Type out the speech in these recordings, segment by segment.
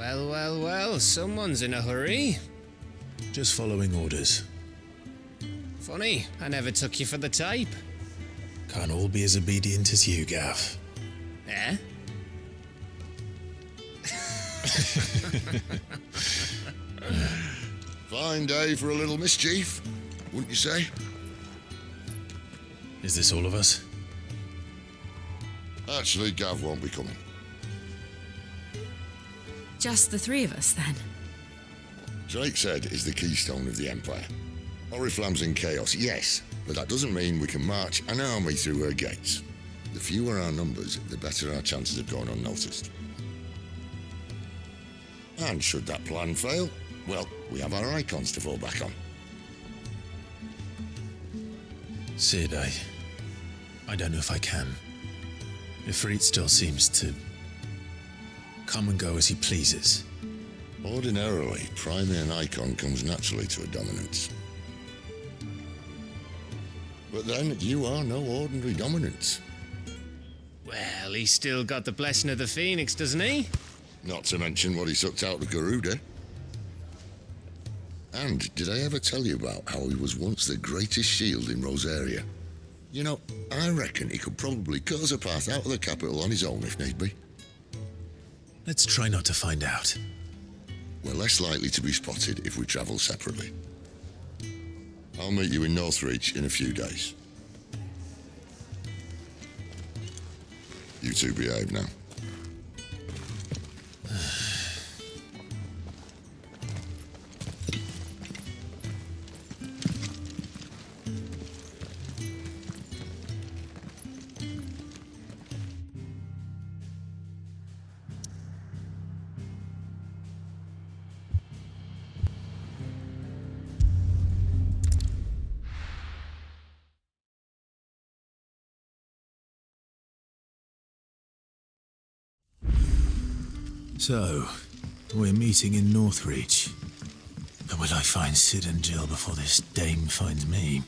Well, well, well, someone's in a hurry. Just following orders. Funny, I never took you for the type. Can't all be as obedient as you, Gav. Eh? Fine day for a little mischief, wouldn't you say? Is this all of us? Actually, Gav won't be coming. Just the three of us, then? Drakeshead is the keystone of the Empire. Oriflamme's in chaos, yes, but that doesn't mean we can march an army through her gates. The fewer our numbers, the better our chances of going unnoticed. And should that plan fail, well, we have our icons to fall back on. Sid, I don't know if I can. Ifrit still seems to come and go as he pleases. Ordinarily, priming an icon comes naturally to a dominance. But then, you are no ordinary dominance. Well, he's still got the blessing of the Phoenix, doesn't he? Not to mention what he sucked out of Garuda. And did I ever tell you about how he was once the greatest shield in Rosaria? You know, I reckon he could probably cut us a path out of the capital on his own if need be. Let's try not to find out. We're less likely to be spotted if we travel separately. I'll meet you in Northreach in a few days. You two behave now. So, we're meeting in Northreach. But will I find Sid and Jill before this dame finds me?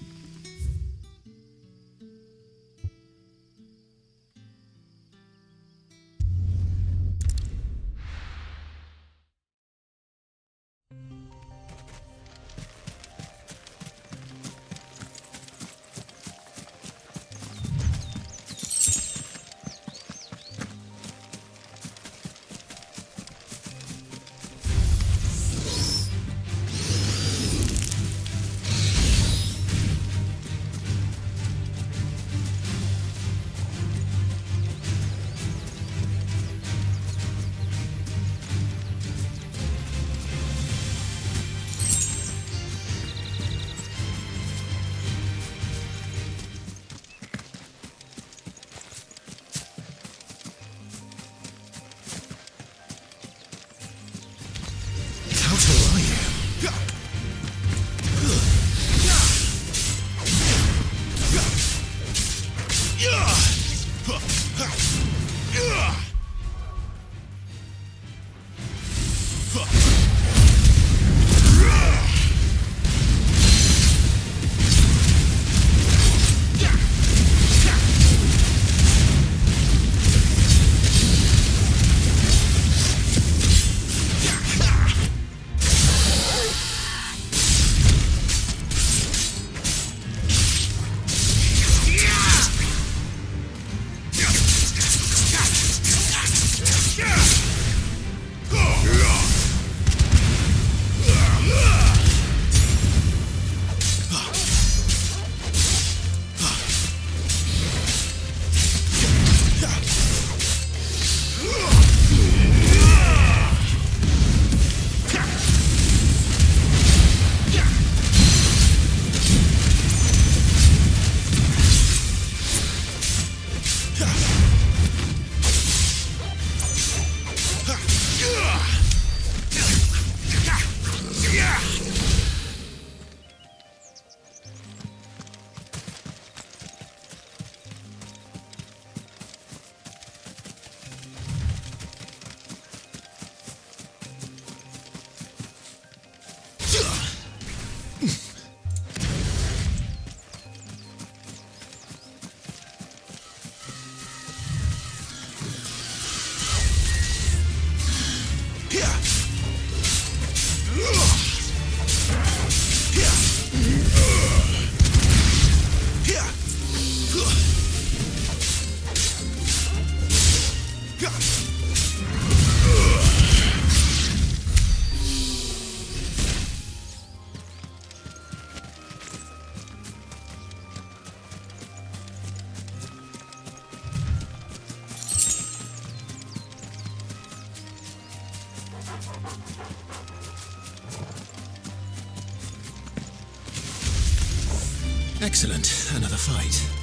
Excellent. Another fight.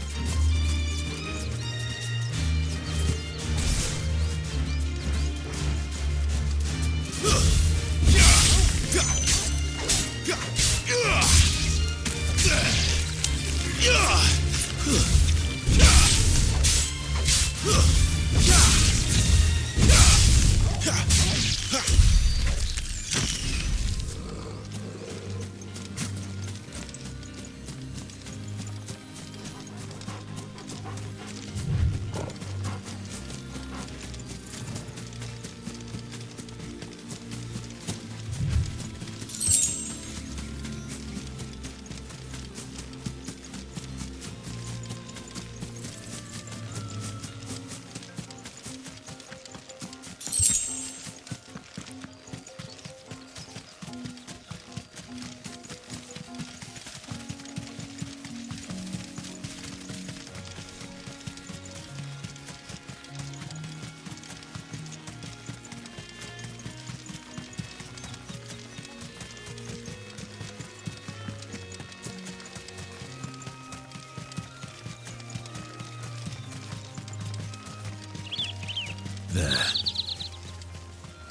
There.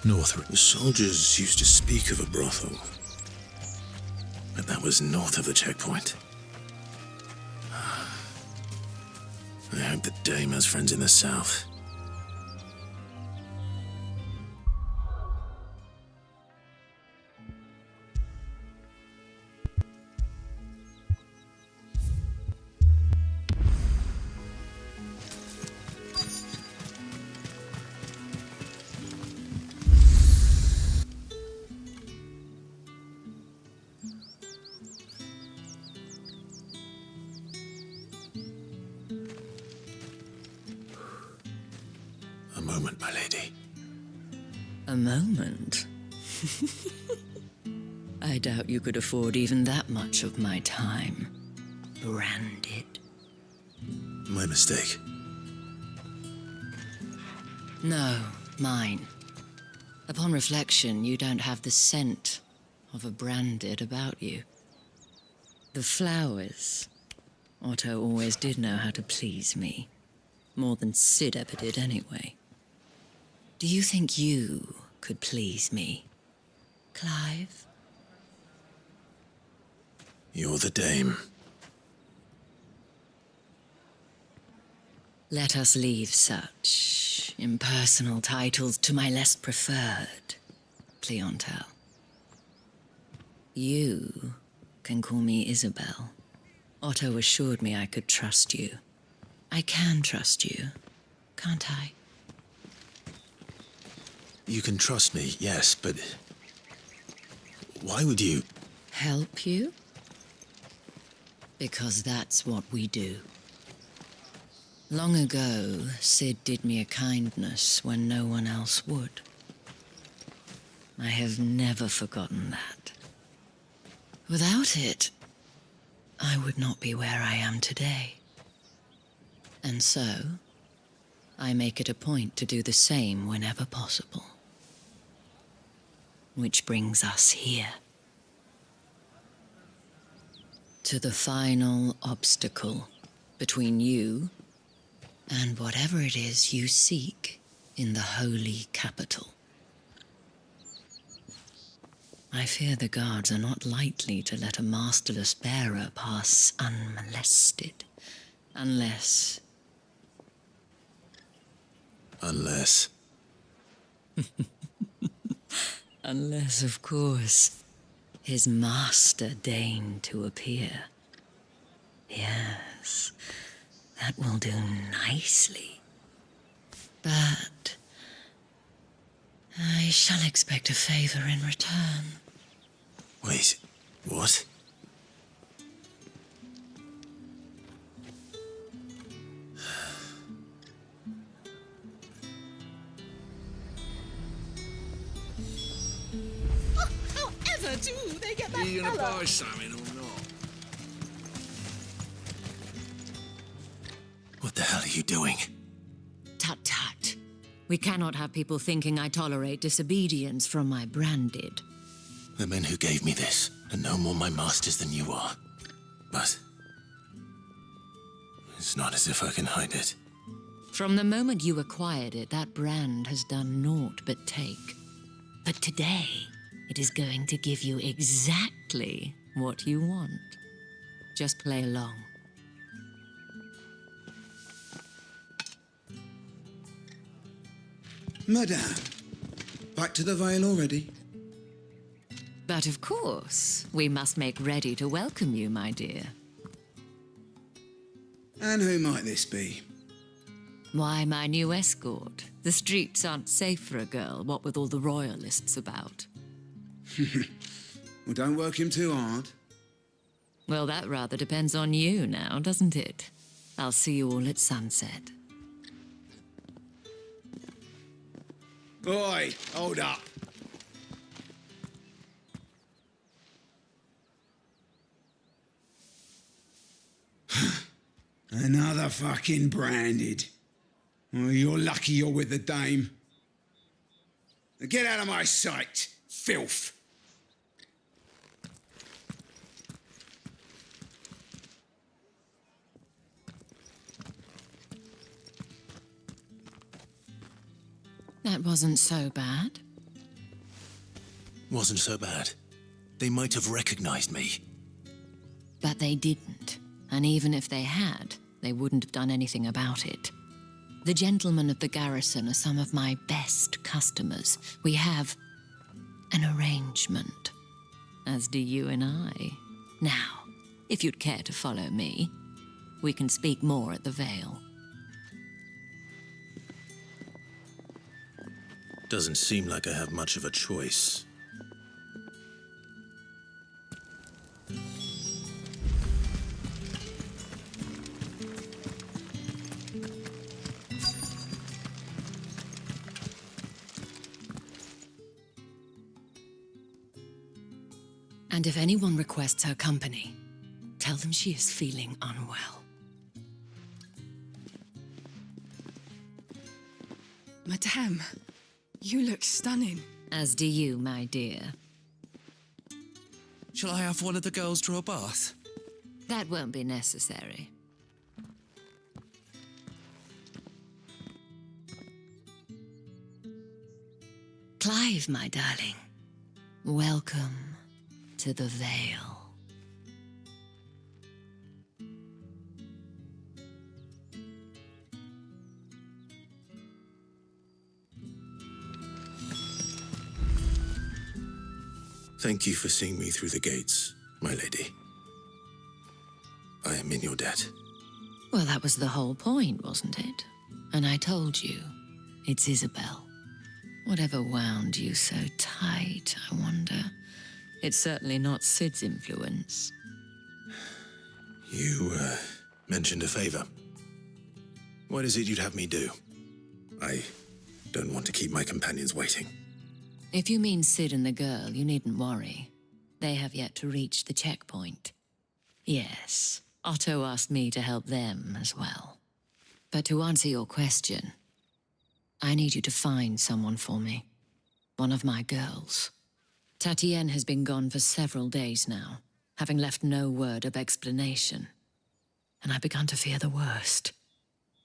North. The soldiers used to speak of a brothel, but that was north of the checkpoint. I hope that Dame has friends in the south. A moment, my lady. A moment? I doubt you could afford even that much of my time. Branded. My mistake. No, mine. Upon reflection, you don't have the scent of a branded about you. The flowers. Otto always did know how to please me. More than Sid ever did anyway. Do you think you could please me, Clive? You're the Dame. Let us leave such impersonal titles to my less preferred clientele. You can call me Isabel. Otto assured me I could trust you. I can trust you, can't I? You can trust me, yes, but why would you? Help you? Because that's what we do. Long ago, Sid did me a kindness when no one else would. I have never forgotten that. Without it, I would not be where I am today. And so, I make it a point to do the same whenever possible. Which brings us here. To the final obstacle between you and whatever it is you seek in the holy capital. I fear the guards are not likely to let a masterless bearer pass unmolested, unless... Unless... Unless, of course, his master deigned to appear. Yes, that will do nicely. But I shall expect a favor in return. Wait, what? However do they get that Are you gonna fella? buy something or not? What the hell are you doing? Tut tut. We cannot have people thinking I tolerate disobedience from my branded. The men who gave me this are no more my masters than you are. But It's not as if I can hide it. From the moment you acquired it, that brand has done naught but take. But today, it is going to give you exactly what you want. Just play along. Madame, back to the Vale already? But of course, we must make ready to welcome you, my dear. And who might this be? Why, my new escort. The streets aren't safe for a girl, what with all the royalists about. Well, don't work him too hard. Well, that rather depends on you now, doesn't it? I'll see you all at sunset. Oi, hold up. Another fucking branded. Oh, you're lucky you're with the dame. Now get out of my sight, filth. That wasn't so bad. Wasn't so bad. They might have recognized me. But they didn't. And even if they had, they wouldn't have done anything about it. The gentlemen of the garrison are some of my best customers. We have an arrangement, as do you and I. Now, if you'd care to follow me, we can speak more at the Vale. Doesn't seem like I have much of a choice. And if anyone requests her company, tell them she is feeling unwell. Madame, you look stunning. As do you, my dear. Shall I have one of the girls draw a bath? That won't be necessary. Clive, my darling, welcome to the Vale. Thank you for seeing me through the gates, my lady. I am in your debt. Well, that was the whole point, wasn't it? And I told you, it's Isabel. Whatever wound you so tight, I wonder. It's certainly not Sid's influence. You, mentioned a favor. What is it you'd have me do? I don't want to keep my companions waiting. If you mean Sid and the girl, you needn't worry. They have yet to reach the checkpoint. Yes, Otto asked me to help them as well. But to answer your question, I need you to find someone for me. One of my girls. Tatienne has been gone for several days now, having left no word of explanation. And I've begun to fear the worst.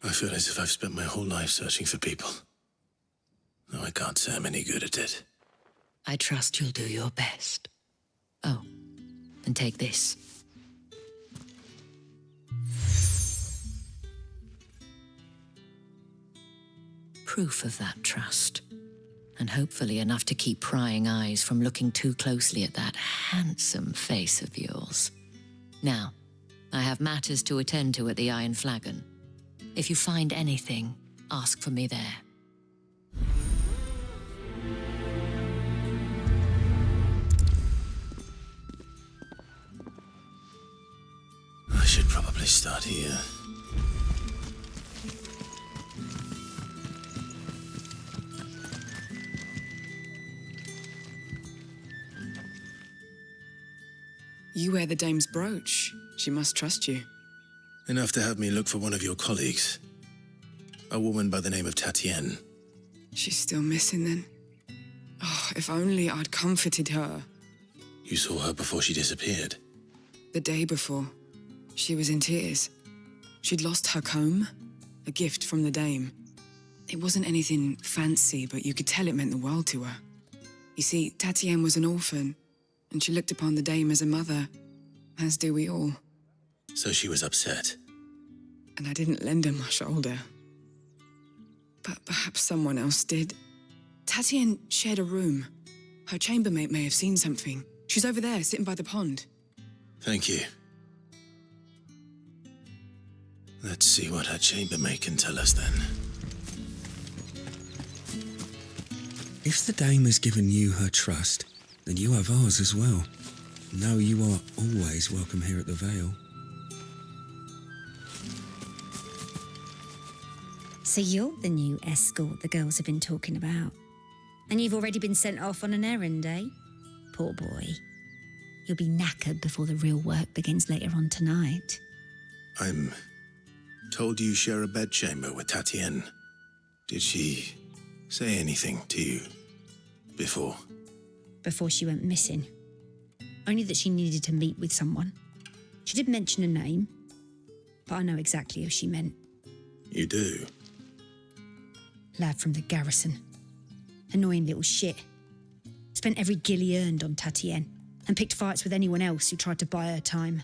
I feel as if I've spent my whole life searching for people. Though I can't say I'm any good at it. I trust you'll do your best. Oh, and take this. Proof of that trust. And hopefully enough to keep prying eyes from looking too closely at that handsome face of yours. Now, I have matters to attend to at the Iron Flagon. If you find anything, ask for me there. I should probably start here. You wear the dame's brooch. She must trust you. Enough to have me look for one of your colleagues. A woman by the name of Tatienne. She's still missing then. Oh, if only I'd comforted her. You saw her before she disappeared. The day before, she was in tears. She'd lost her comb, a gift from the dame. It wasn't anything fancy, but you could tell it meant the world to her. You see, Tatienne was an orphan, and she looked upon the dame as a mother, as do we all. So she was upset. And I didn't lend her my shoulder. But perhaps someone else did. Tatienne shared a room. Her chambermaid may have seen something. She's over there, sitting by the pond. Thank you. Let's see what her chambermaid can tell us then. If the dame has given you her trust, then you have ours as well. Know you are always welcome here at the Vale. So you're the new escort the girls have been talking about. And you've already been sent off on an errand, eh? Poor boy. You'll be knackered before the real work begins later on tonight. I'm told you share a bedchamber with Tatienne. Did she say anything to you before? Before she went missing. Only that she needed to meet with someone. She did mention a name, but I know exactly who she meant. You do? Lad from the garrison. Annoying little shit. Spent every guil he earned on Tatienne and picked fights with anyone else who tried to buy her time.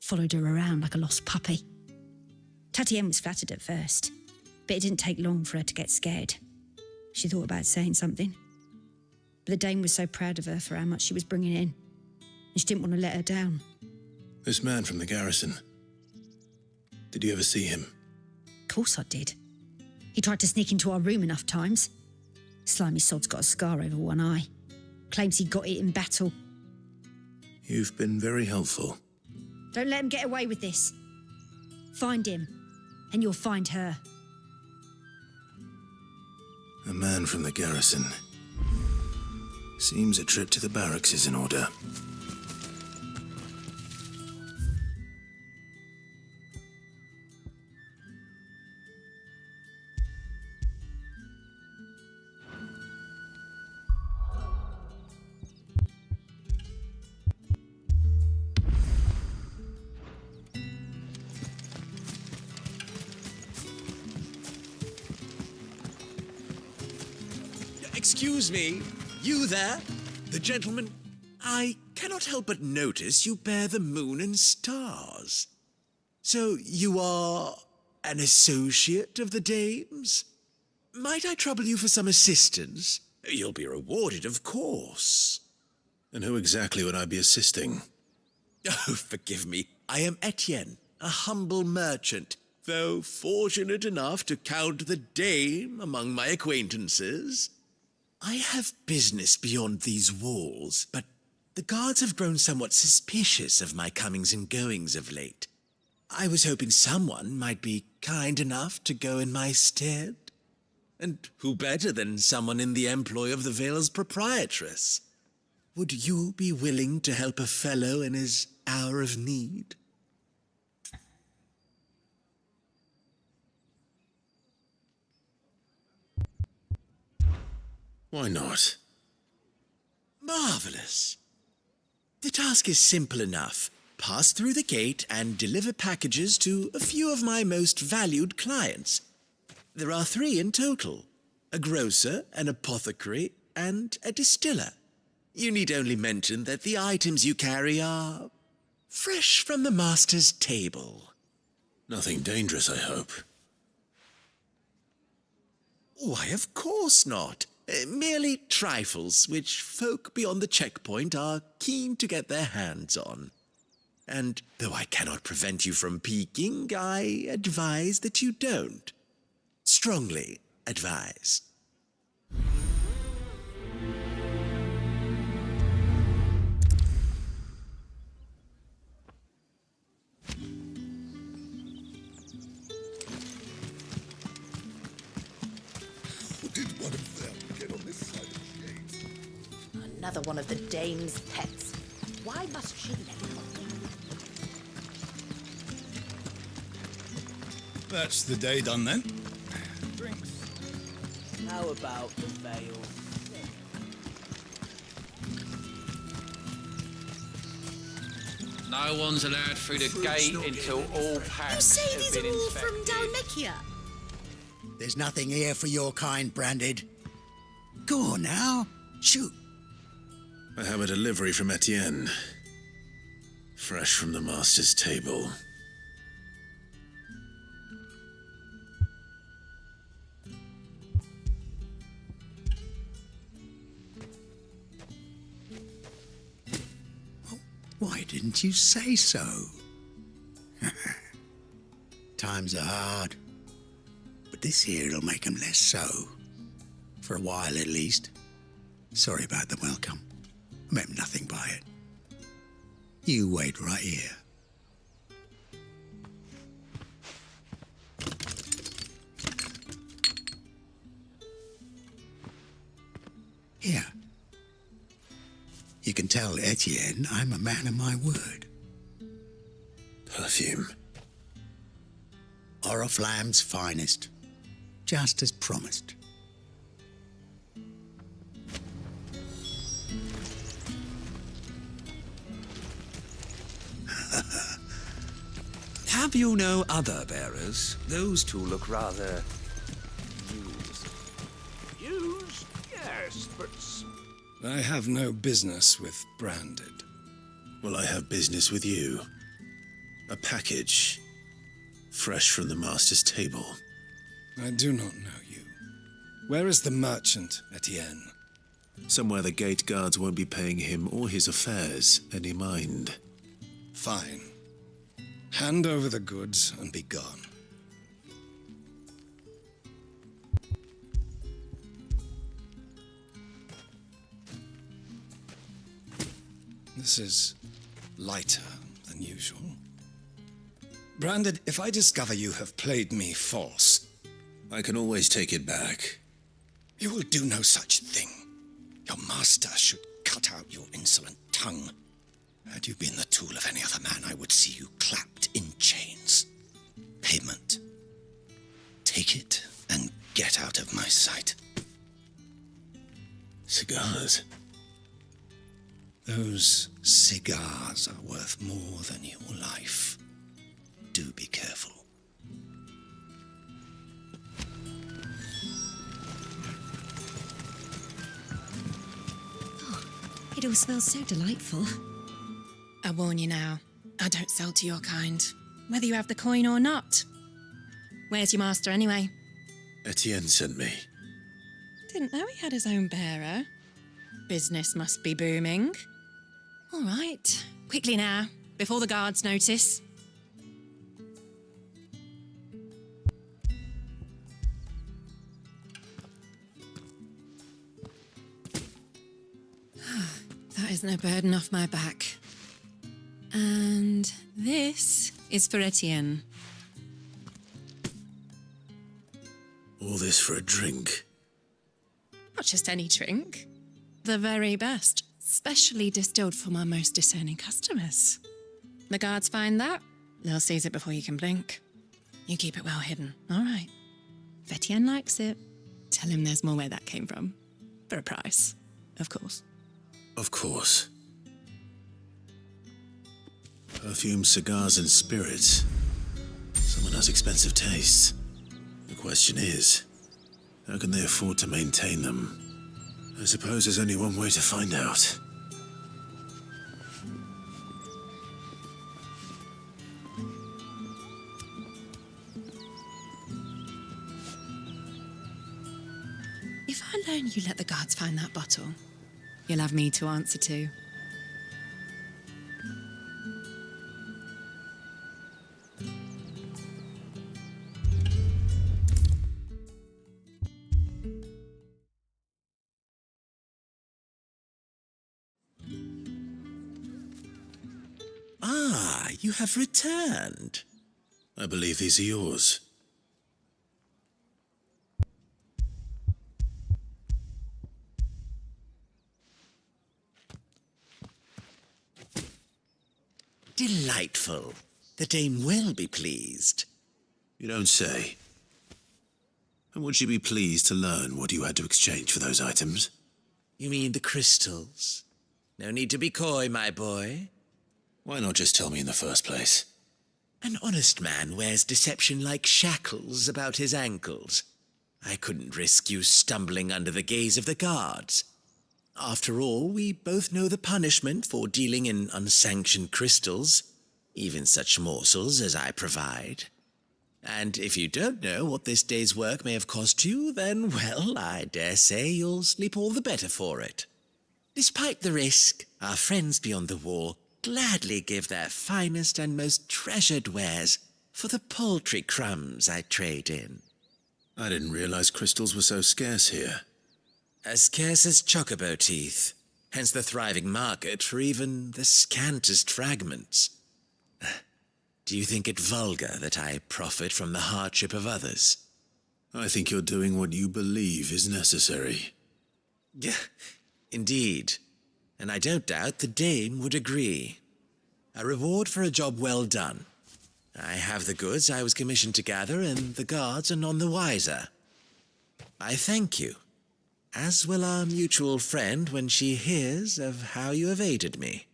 Followed her around like a lost puppy. Tatienne was flattered at first, but it didn't take long for her to get scared. She thought about saying something. But the dame was so proud of her for how much she was bringing in, and she didn't want to let her down. This man from the garrison. Did you ever see him? Of course I did. He tried to sneak into our room enough times. Slimy sod's got a scar over one eye. Claims he got it in battle. You've been very helpful. Don't let him get away with this. Find him, and you'll find her. A man from the garrison. Seems a trip to the barracks is in order. Excuse me, you there? The gentleman? I cannot help but notice you bear the moon and stars. So you are an associate of the dame's? Might I trouble you for some assistance? You'll be rewarded, of course. And who exactly would I be assisting? Oh, forgive me. I am Etienne, a humble merchant, though fortunate enough to count the dame among my acquaintances. I have business beyond these walls, but the guards have grown somewhat suspicious of my comings and goings of late. I was hoping someone might be kind enough to go in my stead. And who better than someone in the employ of the Vale's proprietress? Would you be willing to help a fellow in his hour of need? Why not? Marvelous. The task is simple enough. Pass through the gate and deliver packages to a few of my most valued clients. There are 3 in total: a grocer, an apothecary, and a distiller. You need only mention that the items you carry are fresh from the master's table. Nothing dangerous, I hope. Why, of course not. Merely trifles which folk beyond the checkpoint are keen to get their hands on. And though I cannot prevent you from peeking, I advise that you don't. Strongly advise. Did one of them get on this side of the gate? Another one of the dame's pets. Why must she let him off? That's the day done then. Drinks. How about the Vale? No one's allowed through the gate until all packs have been inspected. Dhalmekia? There's nothing here for your kind, Branded. Go on now. Shoot. I have a delivery from Etienne. Fresh from the master's table. Why didn't you say so? Times are hard. But this here'll make 'em less so. For a while, at least. Sorry about the welcome. I meant nothing by it. You wait right here. Here. You can tell Etienne I'm a man of my word. Perfume. Oriflamme's finest. Just as promised. Have you no other bearers? Those two look rather... Used? Yes, but... I have no business with Branded. Well, I have business with you. A package. Fresh from the master's table. I do not know you. Where is the merchant, Etienne? Somewhere the gate guards won't be paying him or his affairs any mind. Fine. Hand over the goods and be gone. This is lighter than usual. Branded, if I discover you have played me false... I can always take it back. You will do no such thing. Your master should cut out your insolent tongue. Had you been the tool of any other man, I would see you clapped in chains. Payment. Take it and get out of my sight. Cigars? Those cigars are worth more than your life. Do be careful. It all smells so delightful. I warn you now, I don't sell to your kind, whether you have the coin or not. Where's your master anyway? Etienne sent me. Didn't know he had his own bearer. Business must be booming. All right, quickly now, before the guards notice. That is no burden off my back. And this is for Etienne. All this for a drink? Not just any drink. The very best, specially distilled for my most discerning customers. The guards find that, they'll seize it before you can blink. You keep it well hidden, all right? If Etienne likes it, tell him there's more where that came from. For a price, of course. Of course. Perfume, cigars, and spirits. Someone has expensive tastes. The question is, how can they afford to maintain them? I suppose there's only one way to find out. If I learn you let the guards find that bottle, you'll have me to answer to. Ah, you have returned. I believe these are yours. Delightful. The dame will be pleased. You don't say. And would she be pleased to learn what you had to exchange for those items? You mean the crystals? No need to be coy, my boy. Why not just tell me in the first place? An honest man wears deception like shackles about his ankles. I couldn't risk you stumbling under the gaze of the guards. After all, we both know the punishment for dealing in unsanctioned crystals, even such morsels as I provide. And if you don't know what this day's work may have cost you, then, well, I dare say you'll sleep all the better for it. Despite the risk, our friends beyond the wall gladly give their finest and most treasured wares for the paltry crumbs I trade in. I didn't realize crystals were so scarce here. As scarce as chocobo teeth, hence the thriving market for even the scantest fragments. Do you think it vulgar that I profit from the hardship of others? I think you're doing what you believe is necessary. Yeah, indeed. And I don't doubt the dame would agree. A reward for a job well done. I have the goods I was commissioned to gather, and the guards are none the wiser. I thank you, as will our mutual friend when she hears of how you have aided me.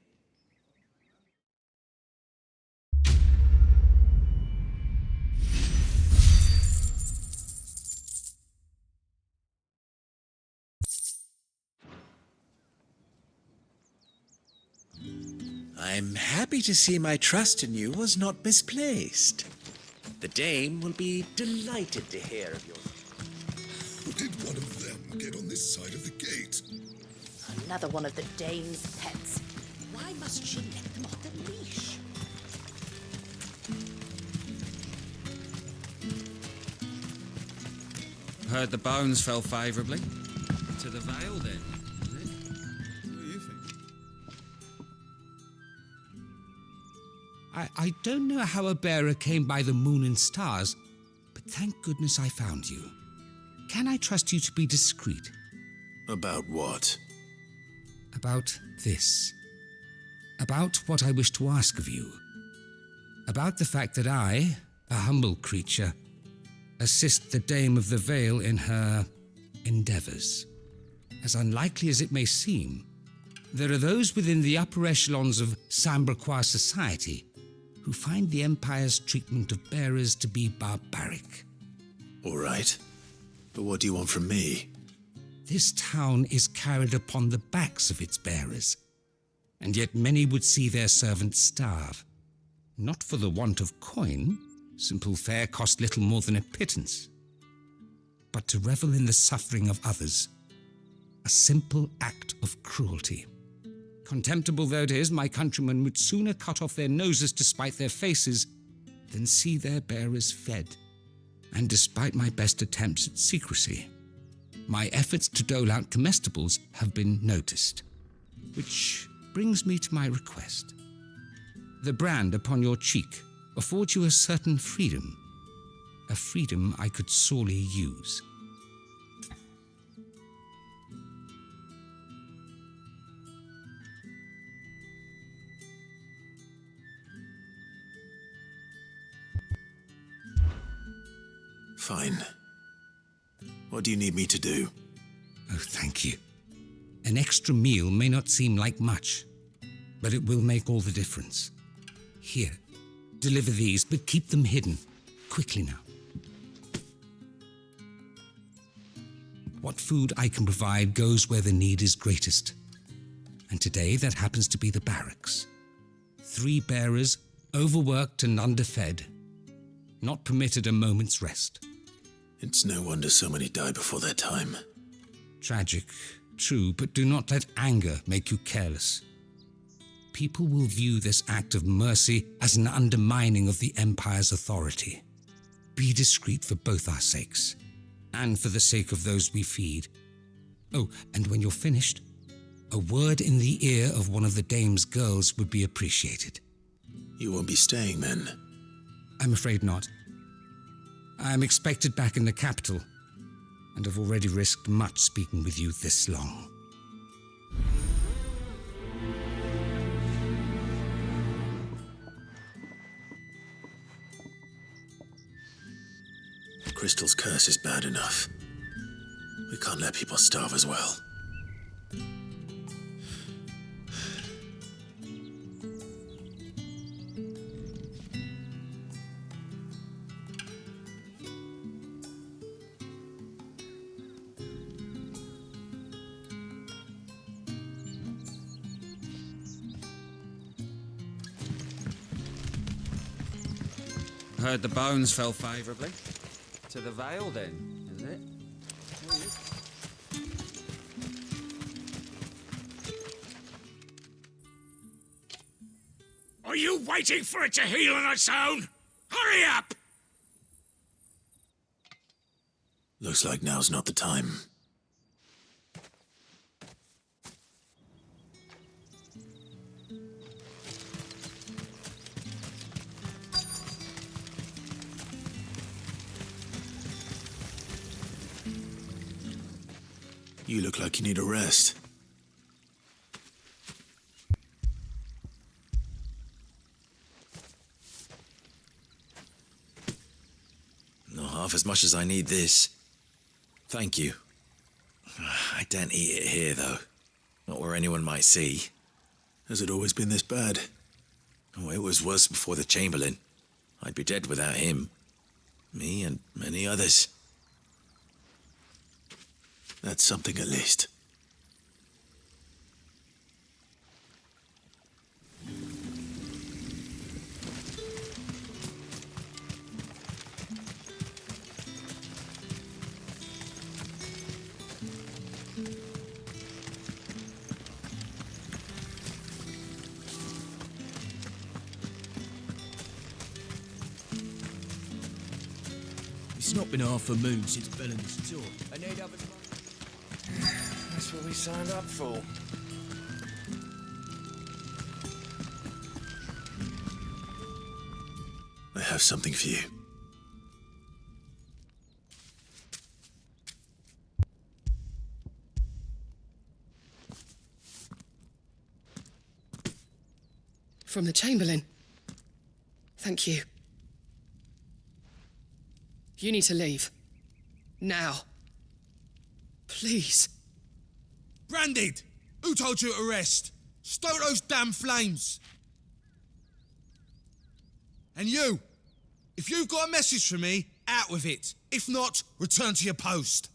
I'm happy to see my trust in you was not misplaced. The dame will be delighted to hear of your... Did one of them get on this side of the gate? Another one of the dame's pets. Why must she let them off the leash? Heard the bones fell favourably. To the Vale, then. What do you think? I don't know how a bearer came by the moon and stars, but thank goodness I found you. Can I trust you to be discreet? About what? About this. About what I wish to ask of you. About the fact that I, a humble creature, assist the Dame of the Vale in her endeavours. As unlikely as it may seem, there are those within the upper echelons of Sambraquois society who find the Empire's treatment of bearers to be barbaric. All right. But what do you want from me? This town is carried upon the backs of its bearers, and yet many would see their servants starve. Not for the want of coin, simple fare cost little more than a pittance, but to revel in the suffering of others, a simple act of cruelty. Contemptible though it is, my countrymen would sooner cut off their noses to spite their faces than see their bearers fed. And despite my best attempts at secrecy, my efforts to dole out comestibles have been noticed. Which brings me to my request. The brand upon your cheek affords you a certain freedom, a freedom I could sorely use. Fine. What do you need me to do? Oh, thank you. An extra meal may not seem like much, but it will make all the difference. Here, deliver these, but keep them hidden. Quickly now. What food I can provide goes where the need is greatest. And today that happens to be the barracks. 3 bearers, overworked and underfed, not permitted a moment's rest. It's no wonder so many die before their time. Tragic, true, but do not let anger make you careless. People will view this act of mercy as an undermining of the Empire's authority. Be discreet for both our sakes, and for the sake of those we feed. Oh, and when you're finished, a word in the ear of one of the Dame's girls would be appreciated. You won't be staying then? I'm afraid not. I'm expected back in the capital, and have already risked much speaking with you this long. Crystal's curse is bad enough. We can't let people starve as well. Heard the bones fell favourably. To the Vale, then, is it? Are you waiting for it to heal on its own? Hurry up! Looks like now's not the time. You look like you need a rest. Not half as much as I need this. Thank you. I daren't eat it here, though. Not where anyone might see. Has it always been this bad? Oh, it was worse before the Chamberlain. I'd be dead without him. Me and many others. That's something at least. It's not been half a moon since Bellen's tour. I need other... That's what we signed up for. I have something for you. From the Chamberlain. Thank you. You need to leave. Now. Please. Branded! Who told you to rest? Stoke those damn flames! And you! If you've got a message for me, out with it. If not, return to your post.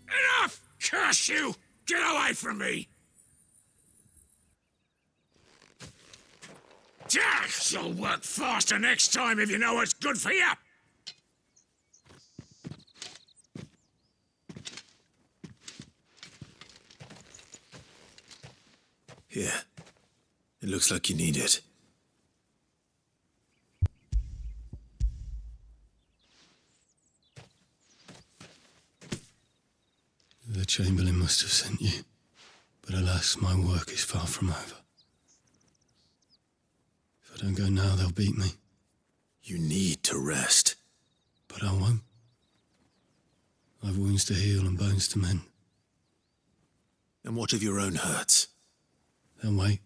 Enough! Curse you! Get away from me! You'll work faster next time if you know what's good for you! Here. It looks like you need it. The Chamberlain must have sent you, but alas, my work is far from over. If I don't go now, they'll beat me. You need to rest. But I won't. I've wounds to heal and bones to mend. And what of your own hurts? They'll wait.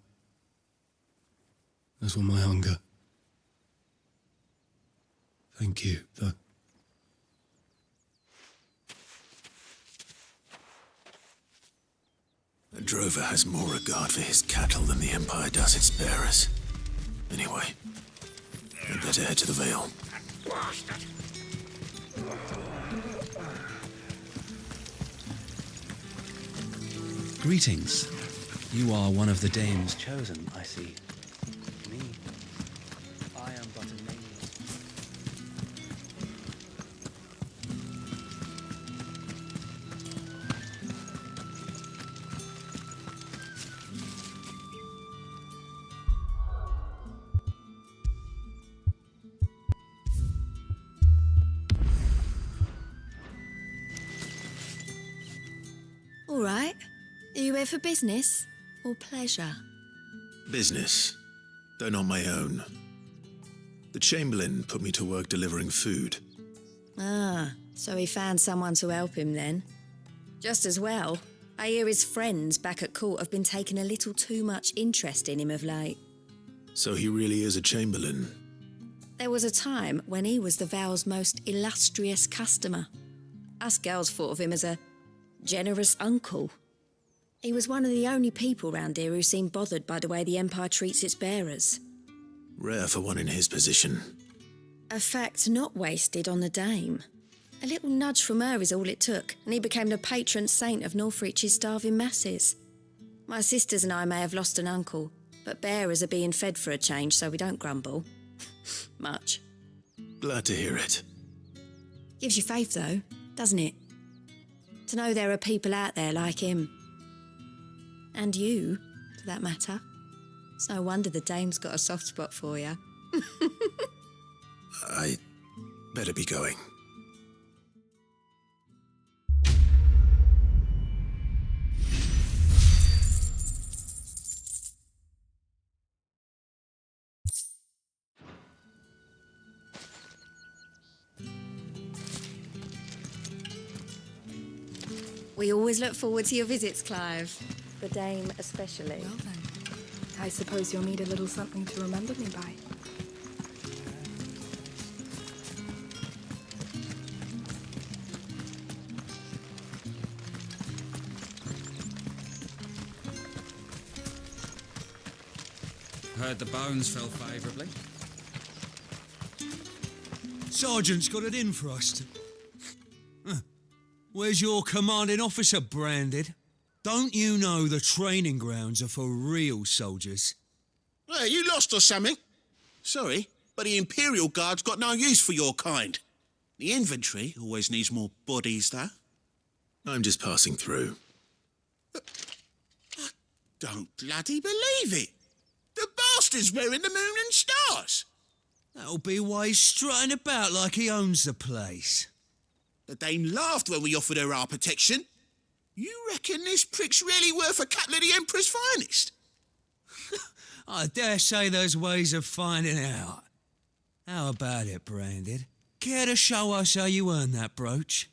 As will my hunger. Thank you, though. A drover has more regard for his cattle than the Empire does its bearers. Anyway, I'd better head to the Vale. Greetings. You are one of the dames chosen, I see. Me? I am but a nameless. All right. Are you here for business or pleasure? Business, though not my own. The Chamberlain put me to work delivering food. Ah, so he found someone to help him then. Just as well. I hear his friends back at court have been taking a little too much interest in him of late. So he really is a Chamberlain. There was a time when he was the Vale's most illustrious customer. Us girls thought of him as a generous uncle. He was one of the only people round here who seemed bothered by the way the Empire treats its bearers. Rare for one in his position. A fact not wasted on the Dame. A little nudge from her is all it took, and he became the patron saint of Northreach's starving masses. My sisters and I may have lost an uncle, but bearers are being fed for a change, so we don't grumble. Much. Glad to hear it. Gives you faith, though, doesn't it? To know there are people out there like him. And you, for that matter. It's no wonder the Dame's got a soft spot for you. I better be going. We always look forward to your visits, Clive. The Dame especially. Well then, I suppose you'll need a little something to remember me by. Heard the bones fell favourably. Sergeant's got it in for us. Where's your commanding officer, Branded? Don't you know the training grounds are for real soldiers? Hey, you lost or something? Sorry, but the Imperial Guard's got no use for your kind. The infantry always needs more bodies, though. I'm just passing through. I don't bloody believe it. The bastard's wearing the moon and stars. That'll be why he's strutting about like he owns the place. The Dame laughed when we offered her our protection. You reckon this prick's really worth a couple of the Emperor's finest? I dare say there's ways of finding out. How about it, Branded? Care to show us how you earned that brooch?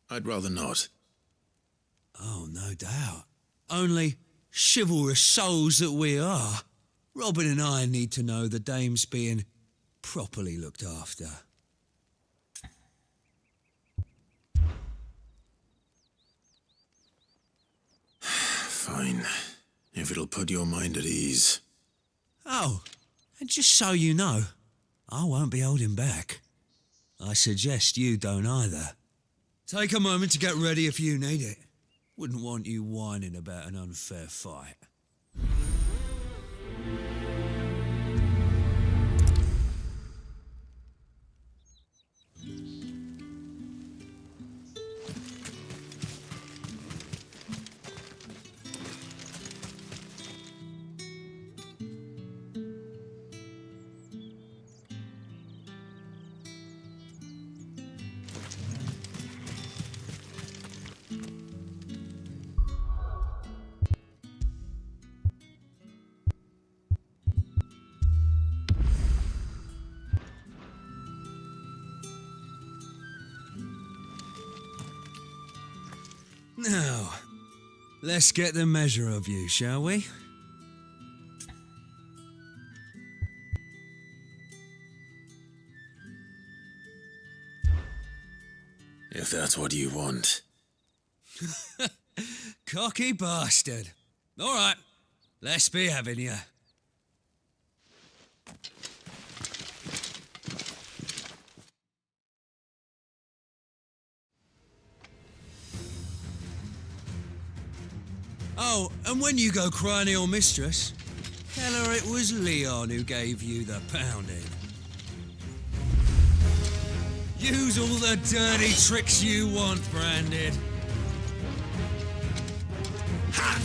I'd rather not. Oh, no doubt. Only chivalrous souls that we are, Robin and I need to know the Dame's being properly looked after. Fine, if it'll put your mind at ease. Oh, and just so you know, I won't be holding back. I suggest you don't either. Take a moment to get ready if you need it. Wouldn't want you whining about an unfair fight. Now, let's get the measure of you, shall we? If that's what you want. Cocky bastard. All right, let's be having you. Oh, and when you go crying to your mistress, tell her it was Leon who gave you the pounding. Use all the dirty tricks you want, Branded. Ha!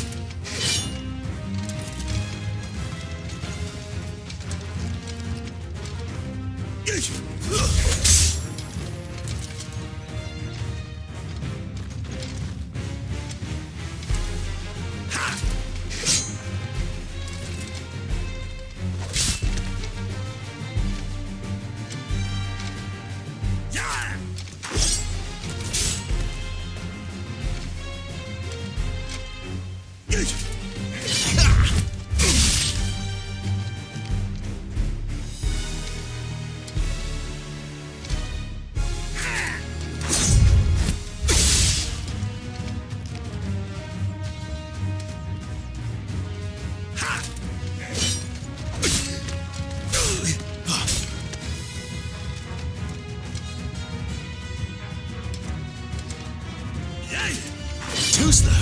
slow.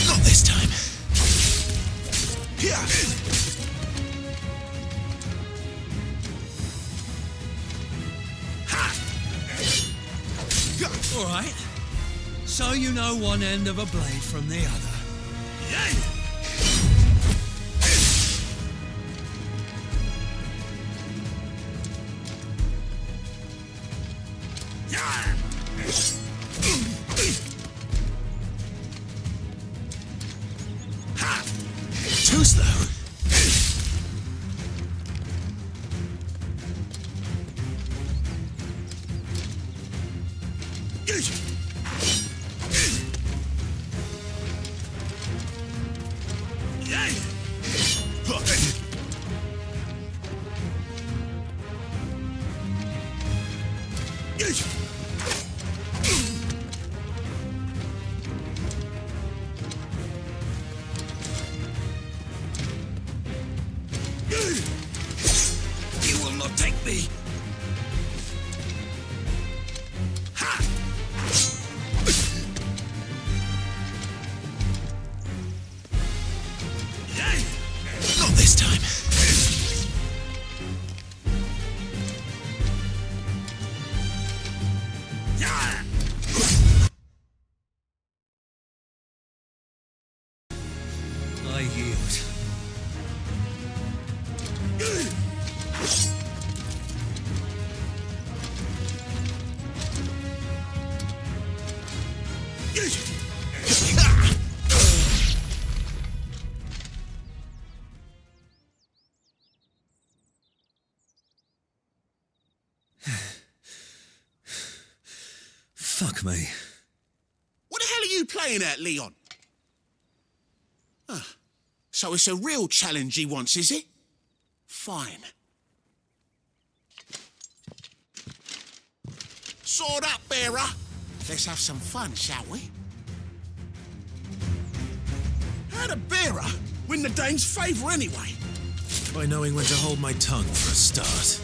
Not this time. Here. All right. So you know one end of a blade from the other. Too slow. You will not take me. Not this time. I yield. Fuck me. What the hell are you playing at, Leon? Ah, so it's a real challenge he wants, is it? Fine. Sword up, bearer. Let's have some fun, shall we? How'd a bearer win the dame's favour anyway? By knowing when to hold my tongue for a start.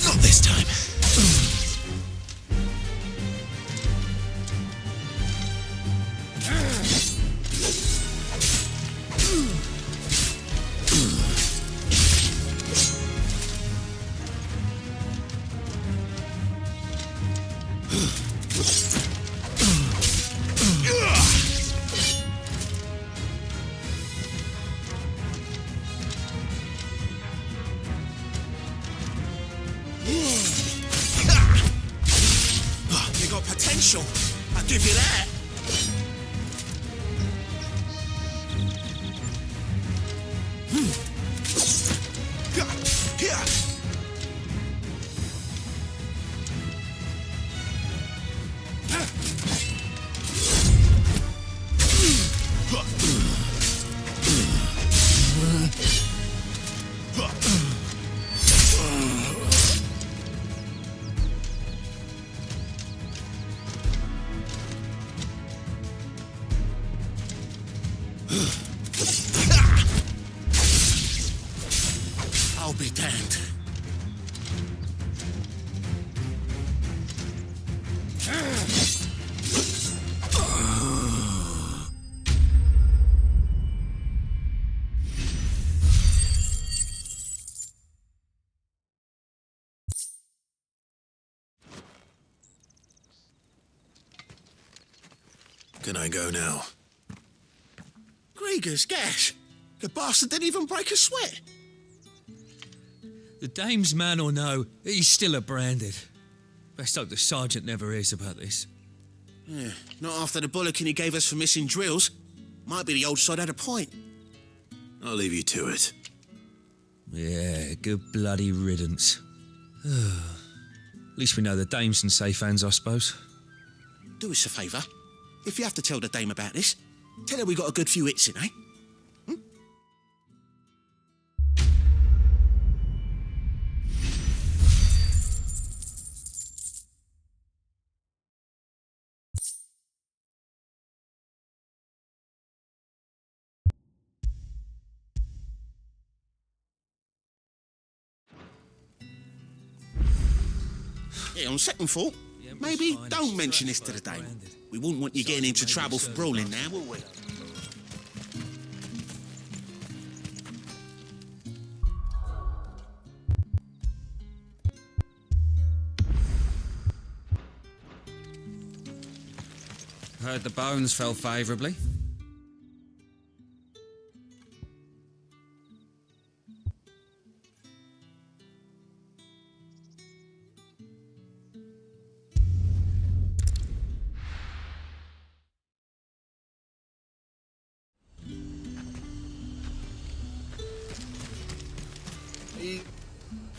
Not this time. You got potential. I'll give you that. Here. I'll be damned. Can I go now? Grieger's gas. The bastard didn't even break a sweat. The dame's man or no, he's still a branded. Best hope the sergeant never hears about this. Yeah, not after the bollocking he gave us for missing drills. Might be the old sod had a point. I'll leave you to it. Yeah, good bloody riddance. At least we know the dame's in safe hands, I suppose. Do us a favour. If you have to tell the dame about this, tell her we got a good few hits in, eh? Yeah, on second thought, maybe don't mention this to the dame. We wouldn't want you getting into trouble for brawling now, would we? Heard the bones fell favourably.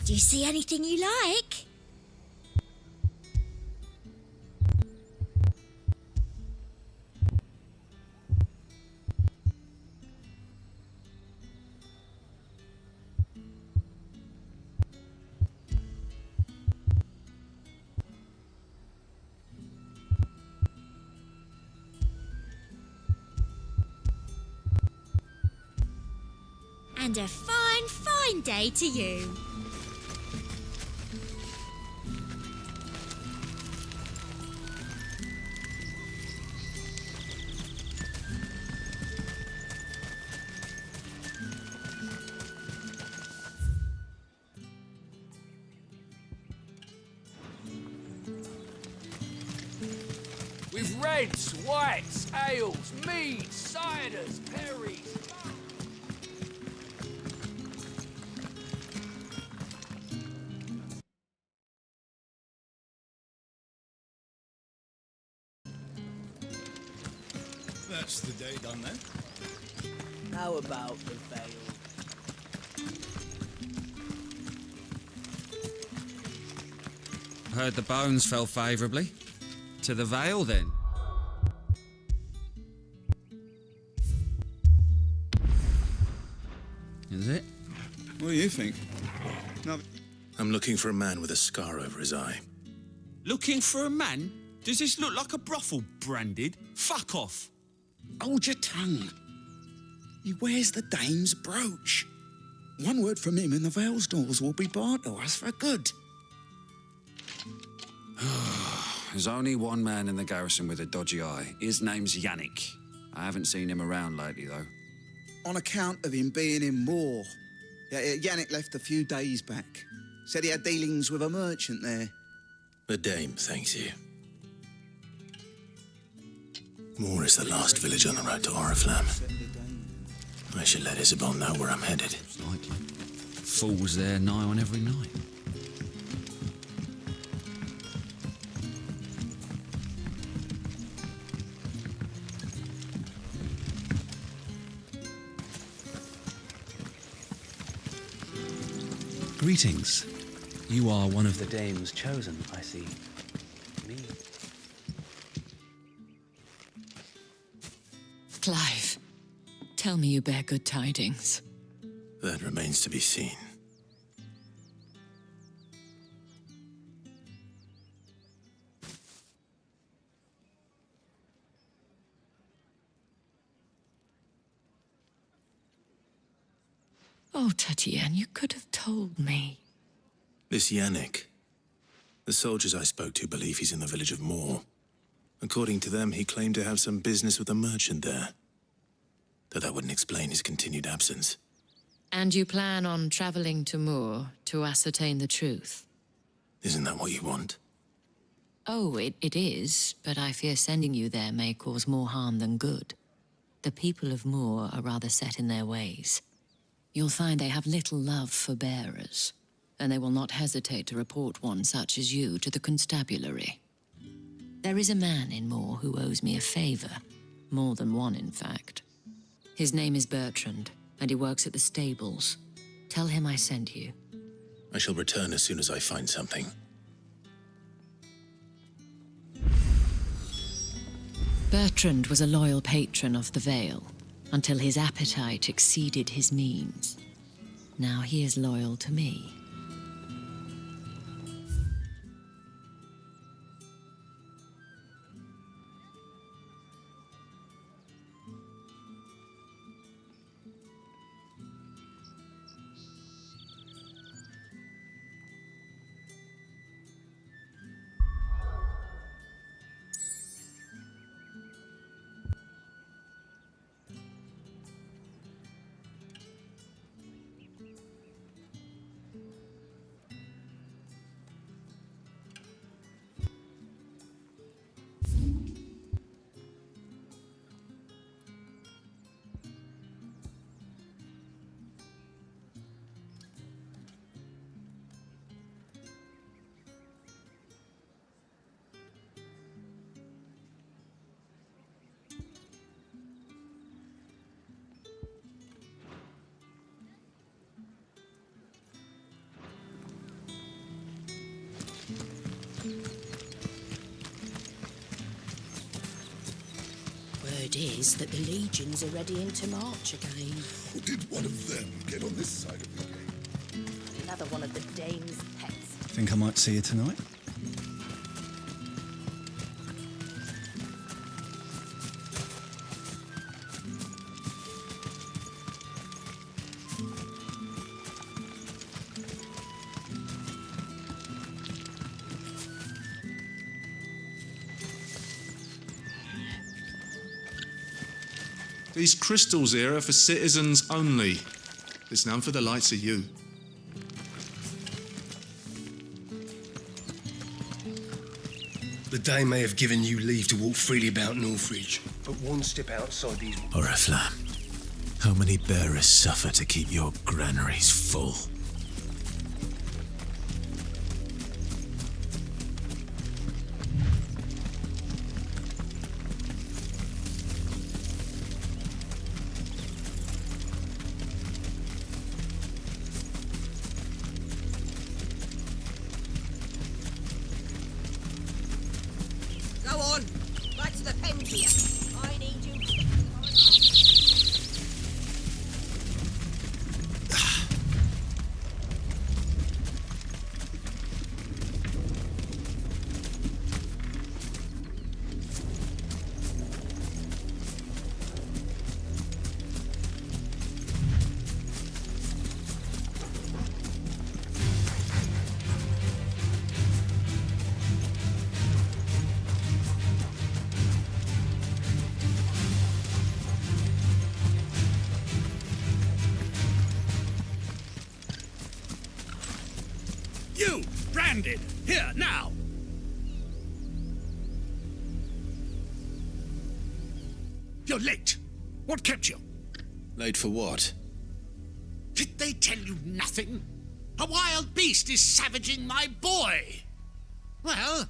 Do you see anything you like? And a fine, fine day to you. With reds, whites, ales, meads, ciders, perries. That's the day done then. How about the veil? Heard the bones fell favourably. To the Vale, then. Is it? What do you think? No. I'm looking for a man with a scar over his eye. Looking for a man? Does this look like a brothel branded? Fuck off. Hold your tongue. He wears the dame's brooch. One word from him and the Vale's doors will be barred to us for good. There's only one man in the garrison with a dodgy eye. His name's Yannick. I haven't seen him around lately, though. On account of him being in Moor. Yannick left a few days back. Said he had dealings with a merchant there. The dame thanks you. Moor is the last village on the road to Oriflamme. I should let Isabel know where I'm headed. Likely. Fools there nigh on every night. Greetings. You are one of the dame's chosen, I see. Me. Clive, tell me you bear good tidings. That remains to be seen. Oh, Tatienne, you could have told me. This Yannick. The soldiers I spoke to believe he's in the village of Moor. According to them, he claimed to have some business with a merchant there. Though that wouldn't explain his continued absence. And you plan on traveling to Moor to ascertain the truth? Isn't that what you want? Oh, it is, but I fear sending you there may cause more harm than good. The people of Moor are rather set in their ways. You'll find they have little love for bearers, and they will not hesitate to report one such as you to the constabulary. There is a man in Moor who owes me a favor, more than one in fact. His name is Bertrand, and he works at the stables. Tell him I sent you. I shall return as soon as I find something. Bertrand was a loyal patron of the Vale, until his appetite exceeded his means. Now he is loyal to me. Word is that the legions are ready into march again. Or did one of them get on this side of the game? Another one of the dame's pets. Think I might see you tonight? These crystals here are for citizens only. There's none for the likes of you. The Dame may have given you leave to walk freely about Northridge, but one step outside these... Oriflamme, how many bearers suffer to keep your granaries full? Go on! Back to the pen here. I need you. You, branded, here, now! You're late. What kept you? Late for what? Did they tell you nothing? A wild beast is savaging my boy. Well,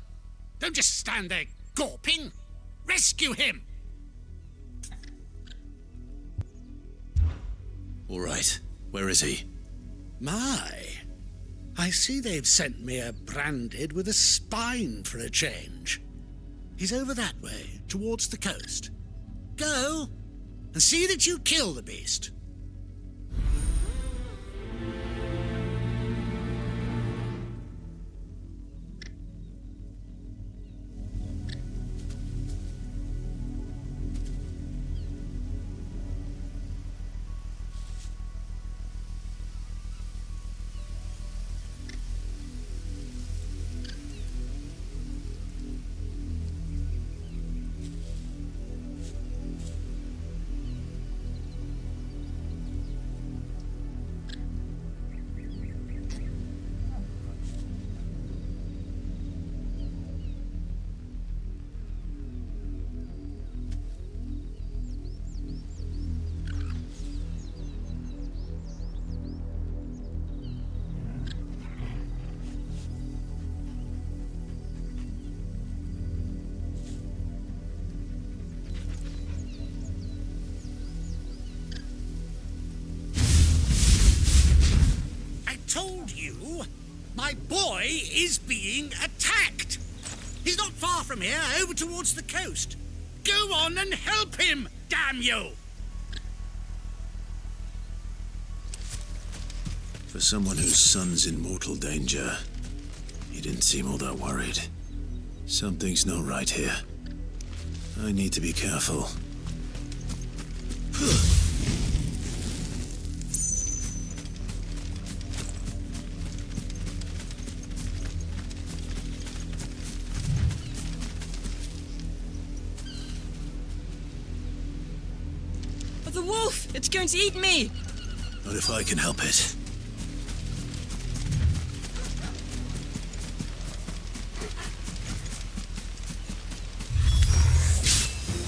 don't just stand there gawping. Rescue him! All right. Where is he? My, I see they've sent me a branded with a spine for a change. He's over that way, towards the coast. Go, and see that you kill the beast. told you, my boy is being attacked. He's not far from here, over towards the coast. Go on and help him, damn you! For someone whose son's in mortal danger, he didn't seem all that worried. Something's not right here. I need to be careful. The wolf! It's going to eat me! Not if I can help it.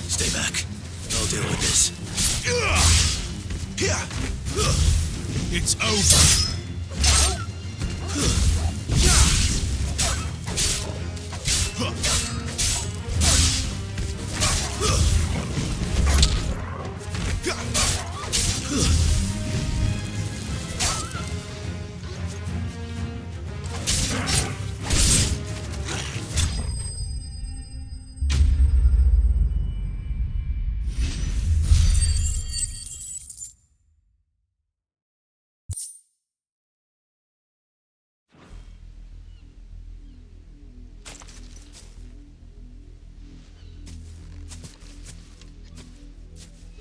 Stay back. I'll deal with this. It's over.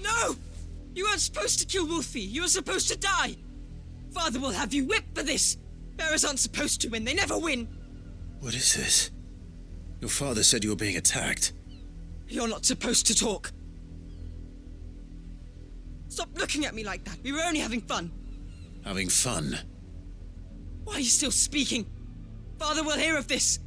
No! You weren't supposed to kill Wolfie. You were supposed to die. Father will have you whipped for this. Bearers aren't supposed to win. They never win. What is this? Your father said you were being attacked. You're not supposed to talk. Stop looking at me like that. We were only having fun. Having fun? Why are you still speaking? Father will hear of this.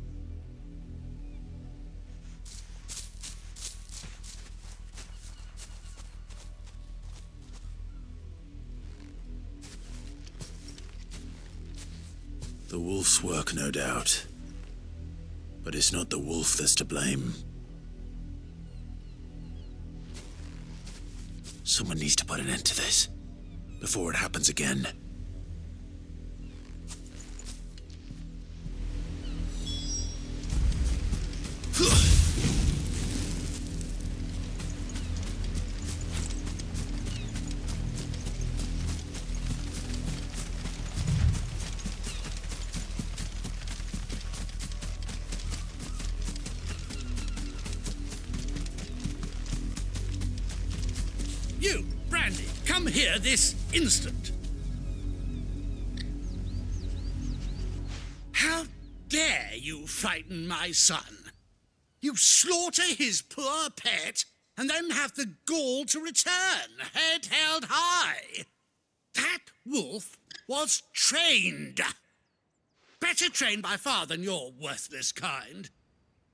The wolf's work, no doubt. But it's not the wolf that's to blame. Someone needs to put an end to this, before it happens again. You, Brandy, come here this instant. How dare you frighten my son? You slaughter his poor pet and then have the gall to return, head held high. That wolf was trained. Better trained by far than your worthless kind.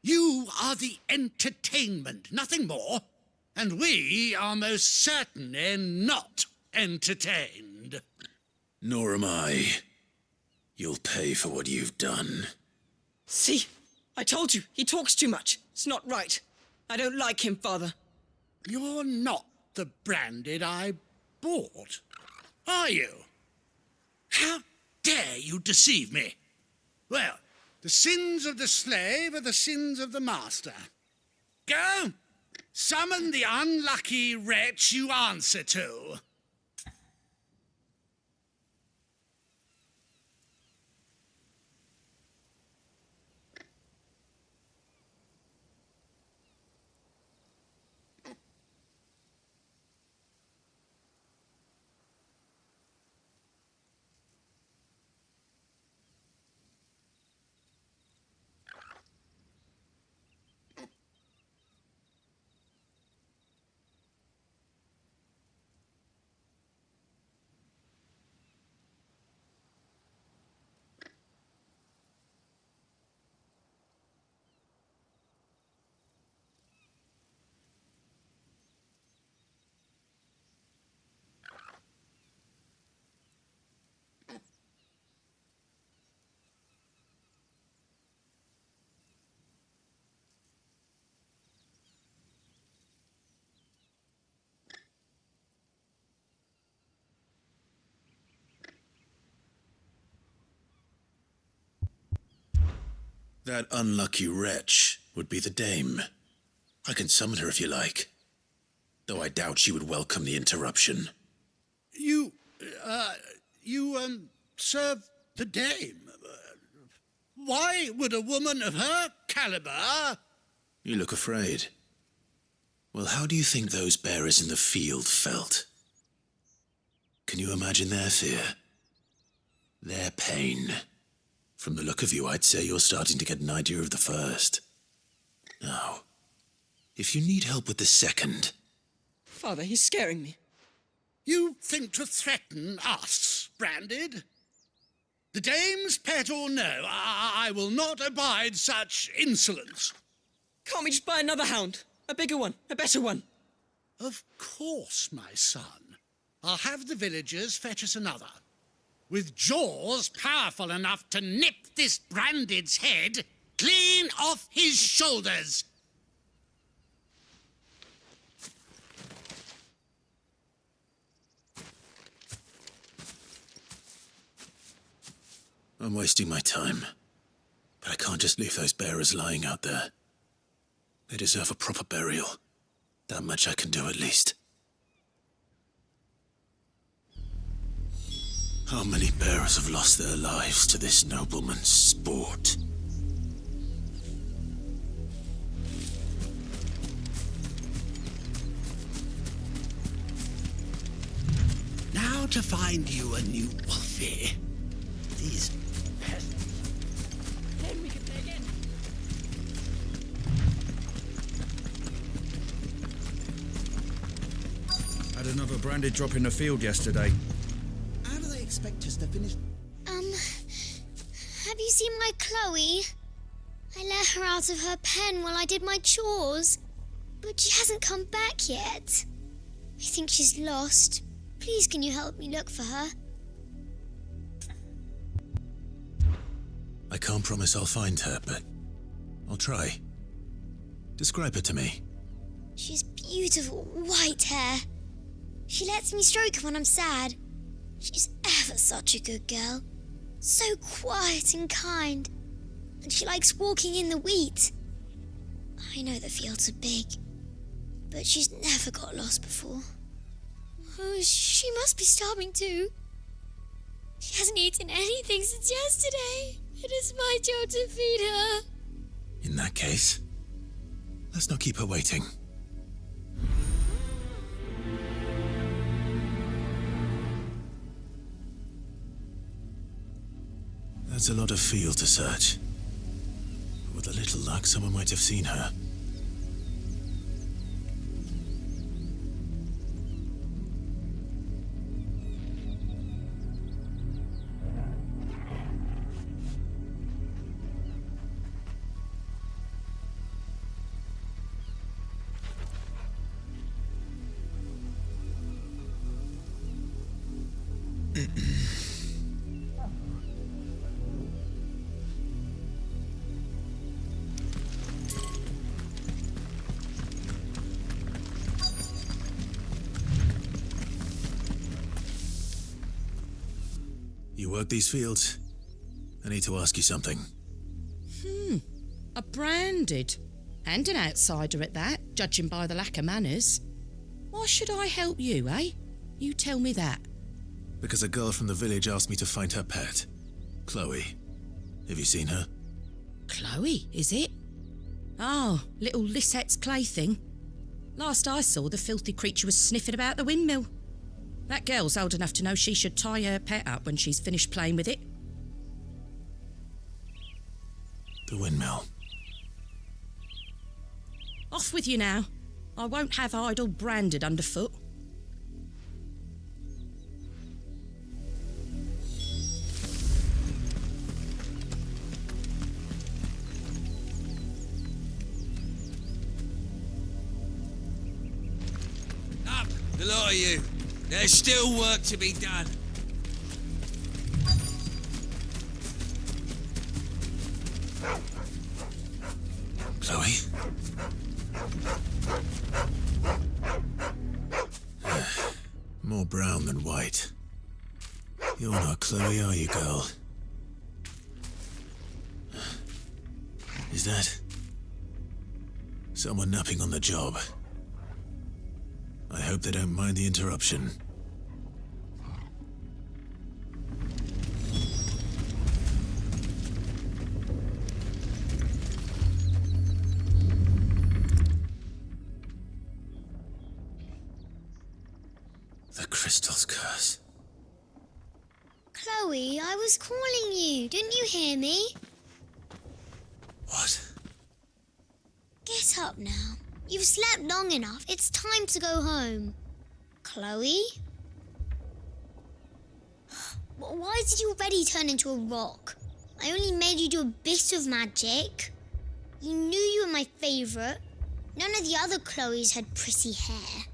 You are the entertainment, nothing more. And we are most certainly not entertained. Nor am I. You'll pay for what you've done. See? I told you, he talks too much. It's not right. I don't like him, Father. You're not the Branded I bought, are you? How dare you deceive me? Well, the sins of the slave are the sins of the master. Go! Summon the unlucky wretch you answer to. That unlucky wretch would be the dame. I can summon her if you like, though I doubt she would welcome the interruption. You serve the dame. Why would a woman of her caliber... You look afraid. Well, how do you think those bearers in the field felt? Can you imagine their fear? Their pain? From the look of you, I'd say you're starting to get an idea of the first. Now, if you need help with the second... Father, he's scaring me. You think to threaten us, Branded? The dame's pet or no, I will not abide such insolence. Can't we just buy another hound? A bigger one, a better one. Of course, my son. I'll have the villagers fetch us another. With jaws powerful enough to nip this Branded's head clean off his shoulders. I'm wasting my time, but I can't just leave those bearers lying out there. They deserve a proper burial. That much I can do at least. How many bearers have lost their lives to this nobleman's sport? Now to find you a new Wolfie. These peasants. Then we can play again. Had another Branded drop in the field yesterday. How do they expect us to finish? Have you seen my Chloe? I let her out of her pen while I did my chores, but she hasn't come back yet. I think she's lost. Please, can you help me look for her? I can't promise I'll find her, but I'll try. Describe her to me. She's beautiful white hair. She lets me stroke her when I'm sad. She's ever such a good girl. So quiet and kind. And she likes walking in the wheat. I know the fields are big, but she's never got lost before. Oh, she must be starving too. She hasn't eaten anything since yesterday. It is my job to feed her. In that case, let's not keep her waiting. That's a lot of field to search. But with a little luck, someone might have seen her. You work these fields? I need to ask you something. A Branded. And an outsider at that, judging by the lack of manners. Why should I help you, eh? You tell me that. Because a girl from the village asked me to find her pet, Chloe. Have you seen her? Chloe, is it? Oh, little Lisette's plaything. Last I saw, the filthy creature was sniffing about the windmill. That girl's old enough to know she should tie her pet up when she's finished playing with it. The windmill. Off with you now. I won't have idle Branded underfoot. Up, the lot of you. There's still work to be done. Chloe? More brown than white. You're not Chloe, are you, girl? Is that someone napping on the job? I hope they don't mind the interruption. The crystal's curse. Chloe, I was calling you. Didn't you hear me? What? Get up now. You've slept long enough. It's time to go home. Chloe? Why did you already turn into a rock? I only made you do a bit of magic. You knew you were my favourite. None of the other Chloes had pretty hair.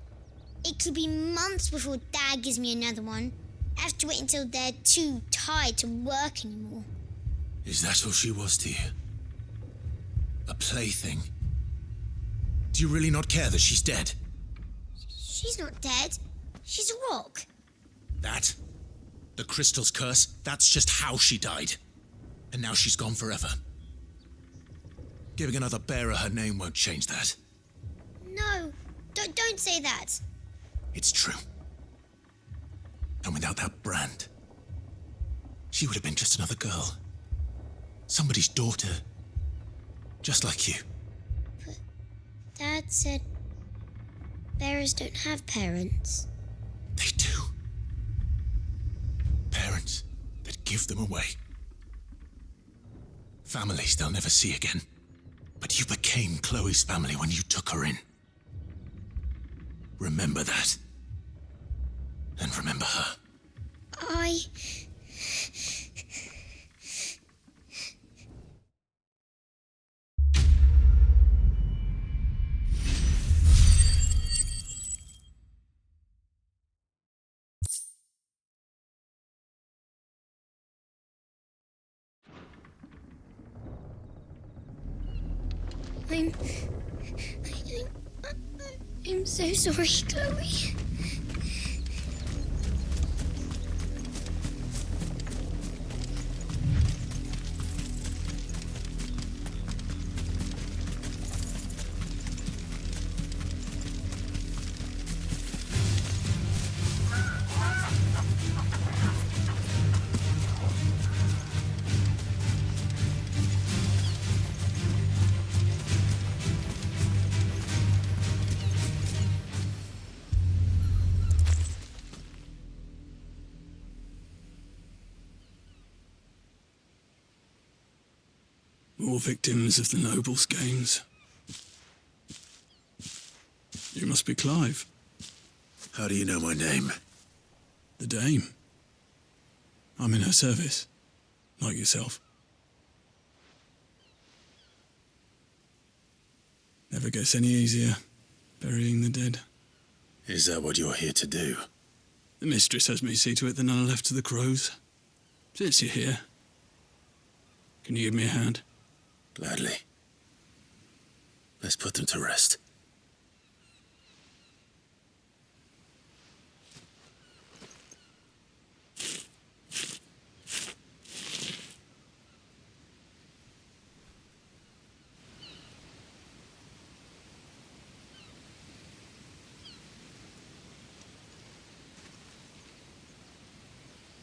It could be months before Dad gives me another one. I have to wait until they're too tired to work anymore. Is that all she was to you? A plaything? Do you really not care that she's dead? She's not dead. She's a rock. That? The crystal's curse? That's just how she died. And now she's gone forever. Giving another bearer her name won't change that. No, don't say that. It's true. And without that brand, she would have been just another girl. Somebody's daughter. Just like you. But Dad said bearers don't have parents. They do. Parents that give them away. Families they'll never see again. But you became Chloe's family when you took her in. Remember that. And remember her. I'm so sorry, Chloe. More victims of the Nobles' games. You must be Clive. How do you know my name? The Dame. I'm in her service, like yourself. Never gets any easier, burying the dead. Is that what you're here to do? The mistress has me see to it that none are left to the crows. Since you're here, can you give me a hand? Gladly. Let's put them to rest.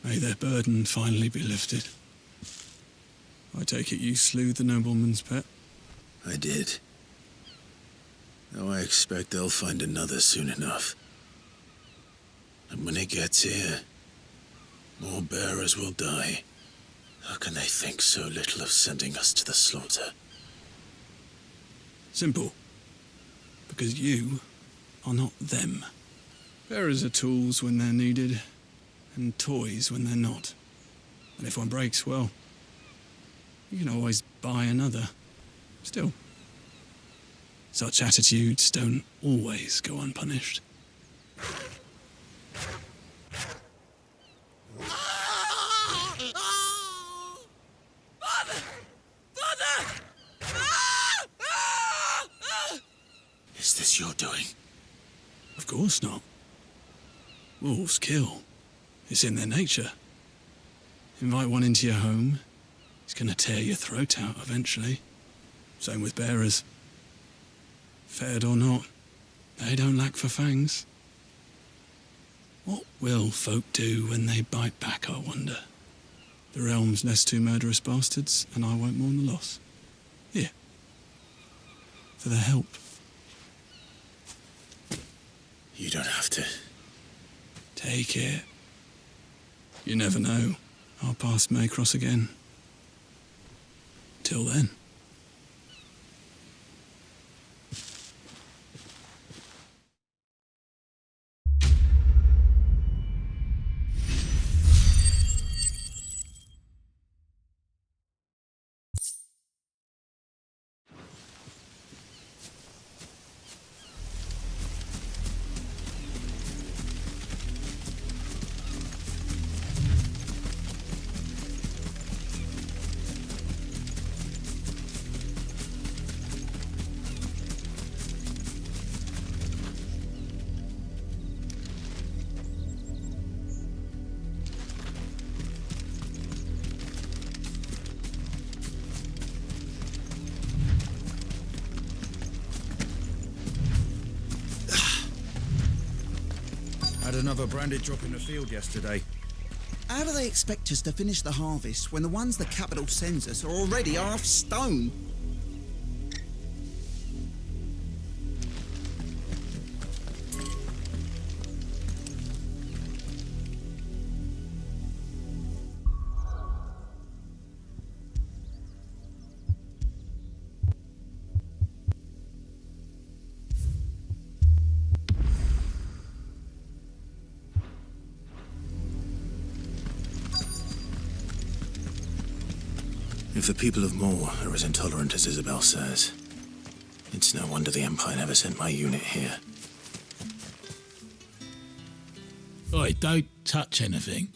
May their burden finally be lifted. I take it you slew the nobleman's pet? I did. Though I expect they'll find another soon enough. And when it gets here, more bearers will die. How can they think so little of sending us to the slaughter? Simple. Because you are not them. Bearers are tools when they're needed, and toys when they're not. And if one breaks, well, you can always buy another. Still, such attitudes don't always go unpunished. Father! Father! Is this your doing? Of course not. Wolves kill. It's in their nature. Invite one into your home, he's gonna tear your throat out eventually. Same with bearers. Fed or not, they don't lack for fangs. What will folk do when they bite back, I wonder? The realm's less two murderous bastards, and I won't mourn the loss. Here. For their help. You don't have to. Take it. You never know. Our paths may cross again. Till then. Had another branded drop in the field yesterday. How do they expect us to finish the harvest when the ones the capital sends us are already half stone? If the people of Moor are as intolerant as Isabel says, it's no wonder the Empire never sent my unit here. Oi, don't touch anything.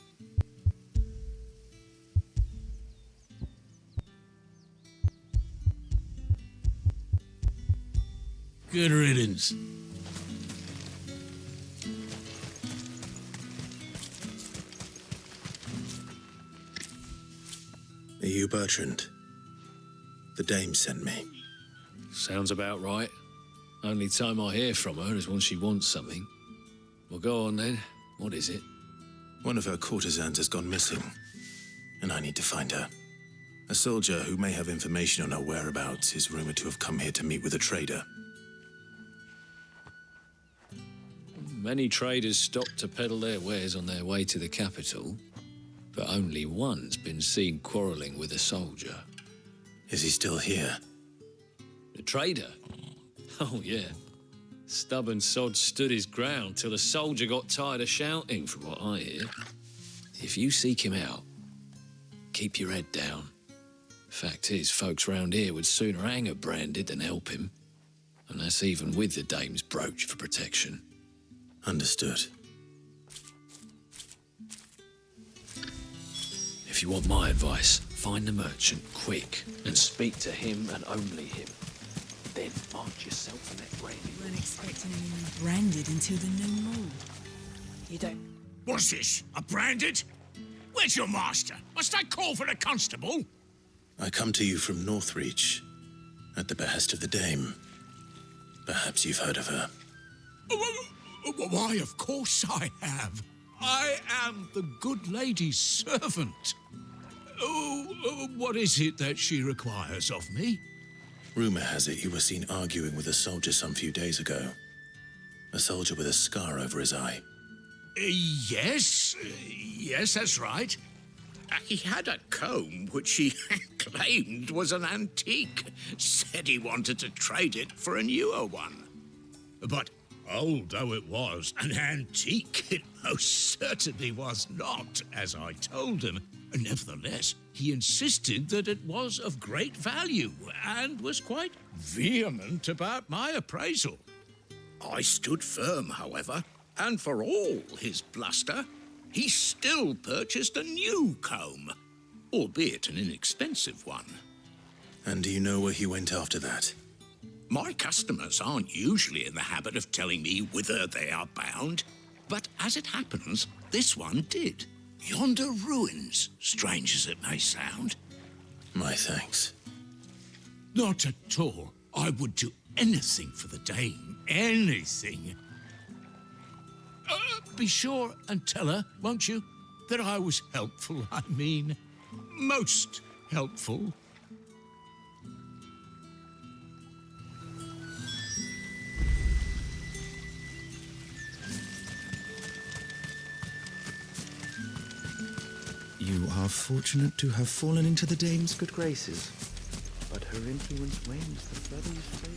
Good riddance. Are you Bertrand? The dame sent me. Sounds about right. Only time I hear from her is when she wants something. Well, go on then. What is it? One of her courtesans has gone missing, and I need to find her. A soldier who may have information on her whereabouts is rumored to have come here to meet with a trader. Many traders stop to peddle their wares on their way to the capital, but only one's been seen quarrelling with a soldier. Is he still here? The trader? Oh, yeah. Stubborn sod stood his ground till the soldier got tired of shouting, from what I hear. If you seek him out, keep your head down. Fact is, folks round here would sooner hang a branded than help him. And that's even with the dame's brooch for protection. Understood. If you want my advice, find the merchant quick and speak to him and only him. Then arch yourself in that branded. You weren't expecting anyone branded until the new moon. You don't. What's this? A branded? Where's your master? Must I call for the constable? I come to you from Northreach, at the behest of the dame. Perhaps you've heard of her. Why, of course I have. I am the good lady's servant. What is it that she requires of me? Rumor has it you were seen arguing with a soldier some few days ago. A soldier with a scar over his eye. Yes, that's right. He had a comb which he claimed was an antique. Said he wanted to trade it for a newer one. But old though it was, an antique it most certainly was not, as I told him. Nevertheless, he insisted that it was of great value and was quite vehement about my appraisal. I stood firm, however, and for all his bluster, he still purchased a new comb, albeit an inexpensive one. And do you know where he went after that? My customers aren't usually in the habit of telling me whither they are bound, but as it happens, this one did. Yonder ruins, strange as it may sound. My thanks. Not at all. I would do anything for the dame. Anything. Be sure and tell her, won't you, that I was helpful. I mean, most helpful. You are fortunate to have fallen into the dame's good graces, but her influence wanes the further you stay.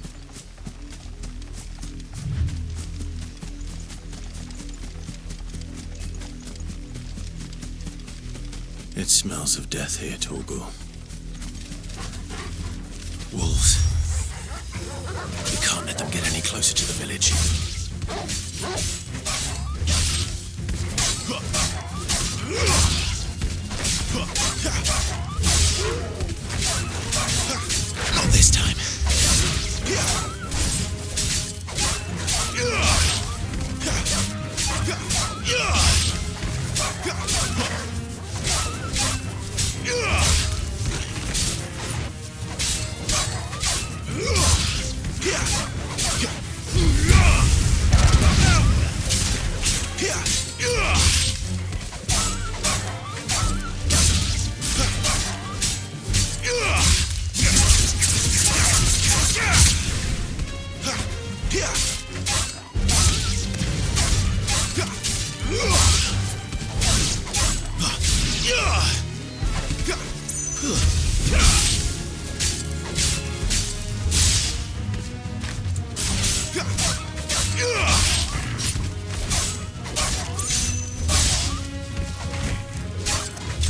It smells of death here, Torgul. Wolves. We can't let them get any closer to the village. Not this time.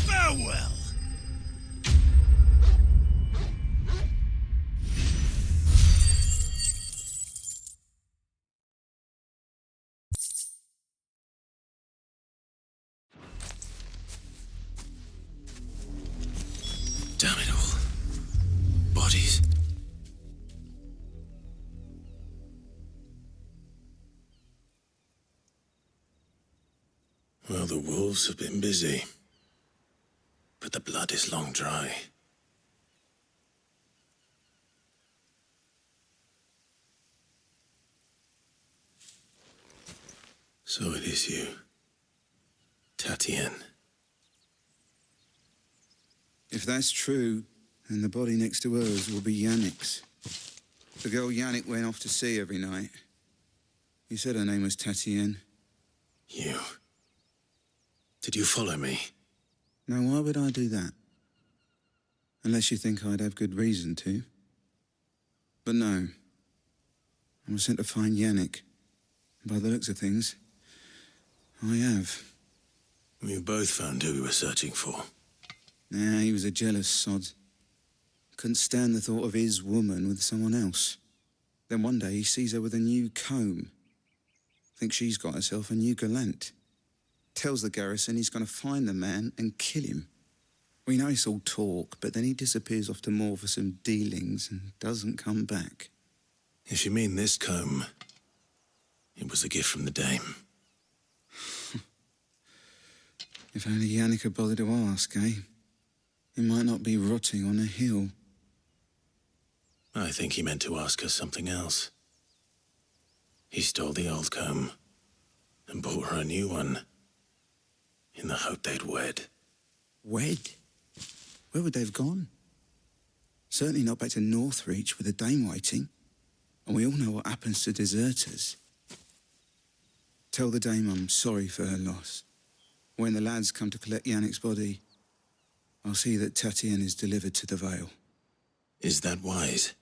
Farewell. Damn it all. Bodies. Well, the wolves have been busy. But the blood is long dry. So it is you, Tatien. If that's true, then the body next to hers will be Yannick's. The girl Yannick went off to see every night. You said her name was Tatien. You. Did you follow me? Now, why would I do that? Unless you think I'd have good reason to. But no. I was sent to find Yannick. By the looks of things, I have. We both found who we were searching for. Nah, he was a jealous sod. Couldn't stand the thought of his woman with someone else. Then one day he sees her with a new comb. Thinks she's got herself a new gallant. Tells the garrison he's going to find the man and kill him. We know it's all talk, but then he disappears off to Moor for some dealings and doesn't come back. If you mean this comb, it was a gift from the dame. If only Yannick had bothered to ask, eh? He might not be rotting on a hill. I think he meant to ask us something else. He stole the old comb and bought her a new one in the hope they'd wed. Wed? Where would they have gone? Certainly not back to Northreach with the dame waiting. And we all know what happens to deserters. Tell the dame I'm sorry for her loss. When the lads come to collect Yannick's body, I'll see that Tatien is delivered to the Vale. Is that wise?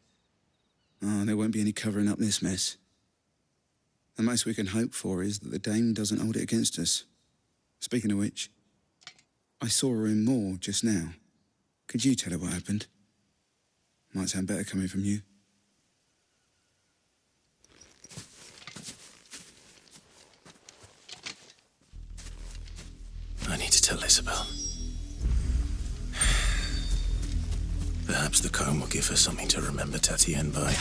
Oh, there won't be any covering up this mess. The most we can hope for is that the dame doesn't hold it against us. Speaking of which, I saw her in Moor just now. Could you tell her what happened? Might sound better coming from you. I need to tell Isabel. Perhaps the comb will give her something to remember Tatien by.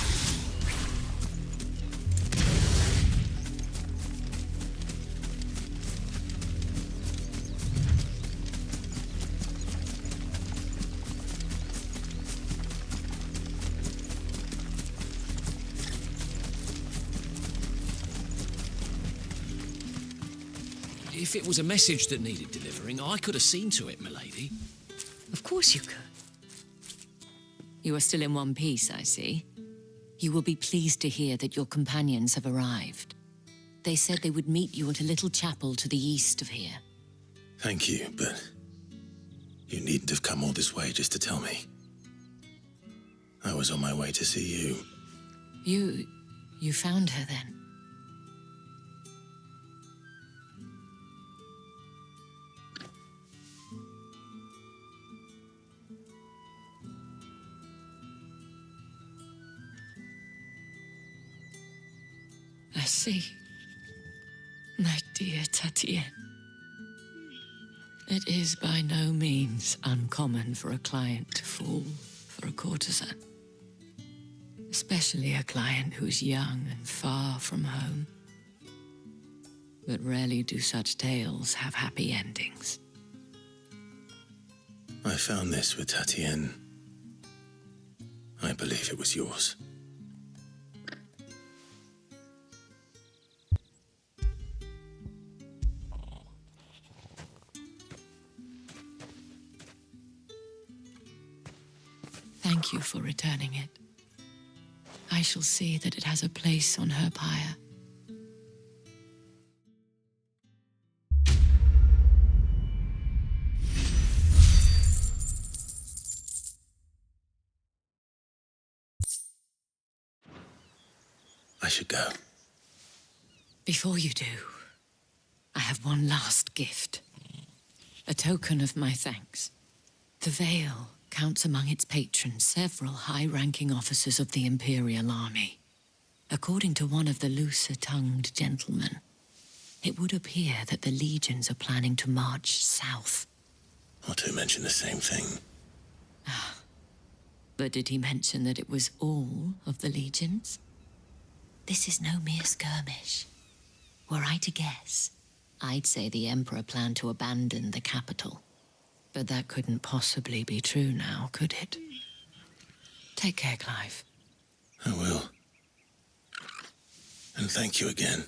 If it was a message that needed delivering, I could have seen to it, milady. Of course you could. You are still in one piece, I see. You will be pleased to hear that your companions have arrived. They said they would meet you at a little chapel to the east of here. Thank you, but you needn't have come all this way just to tell me. I was on my way to see you. You found her then? I see. My dear Tatienne. It is by no means uncommon for a client to fall for a courtesan. Especially a client who's young and far from home. But rarely do such tales have happy endings. I found this with Tatienne. I believe it was yours. Thank you for returning it. I shall see that it has a place on her pyre. I should go. Before you do, I have one last gift. A token of my thanks. The Vale counts among its patrons several high-ranking officers of the Imperial Army. According to one of the looser-tongued gentlemen, it would appear that the legions are planning to march south. Not to mention the same thing. But did he mention that it was all of the legions? This is no mere skirmish. Were I to guess, I'd say the Emperor planned to abandon the capital. But that couldn't possibly be true now, could it? Take care, Clive. I will. And thank you again.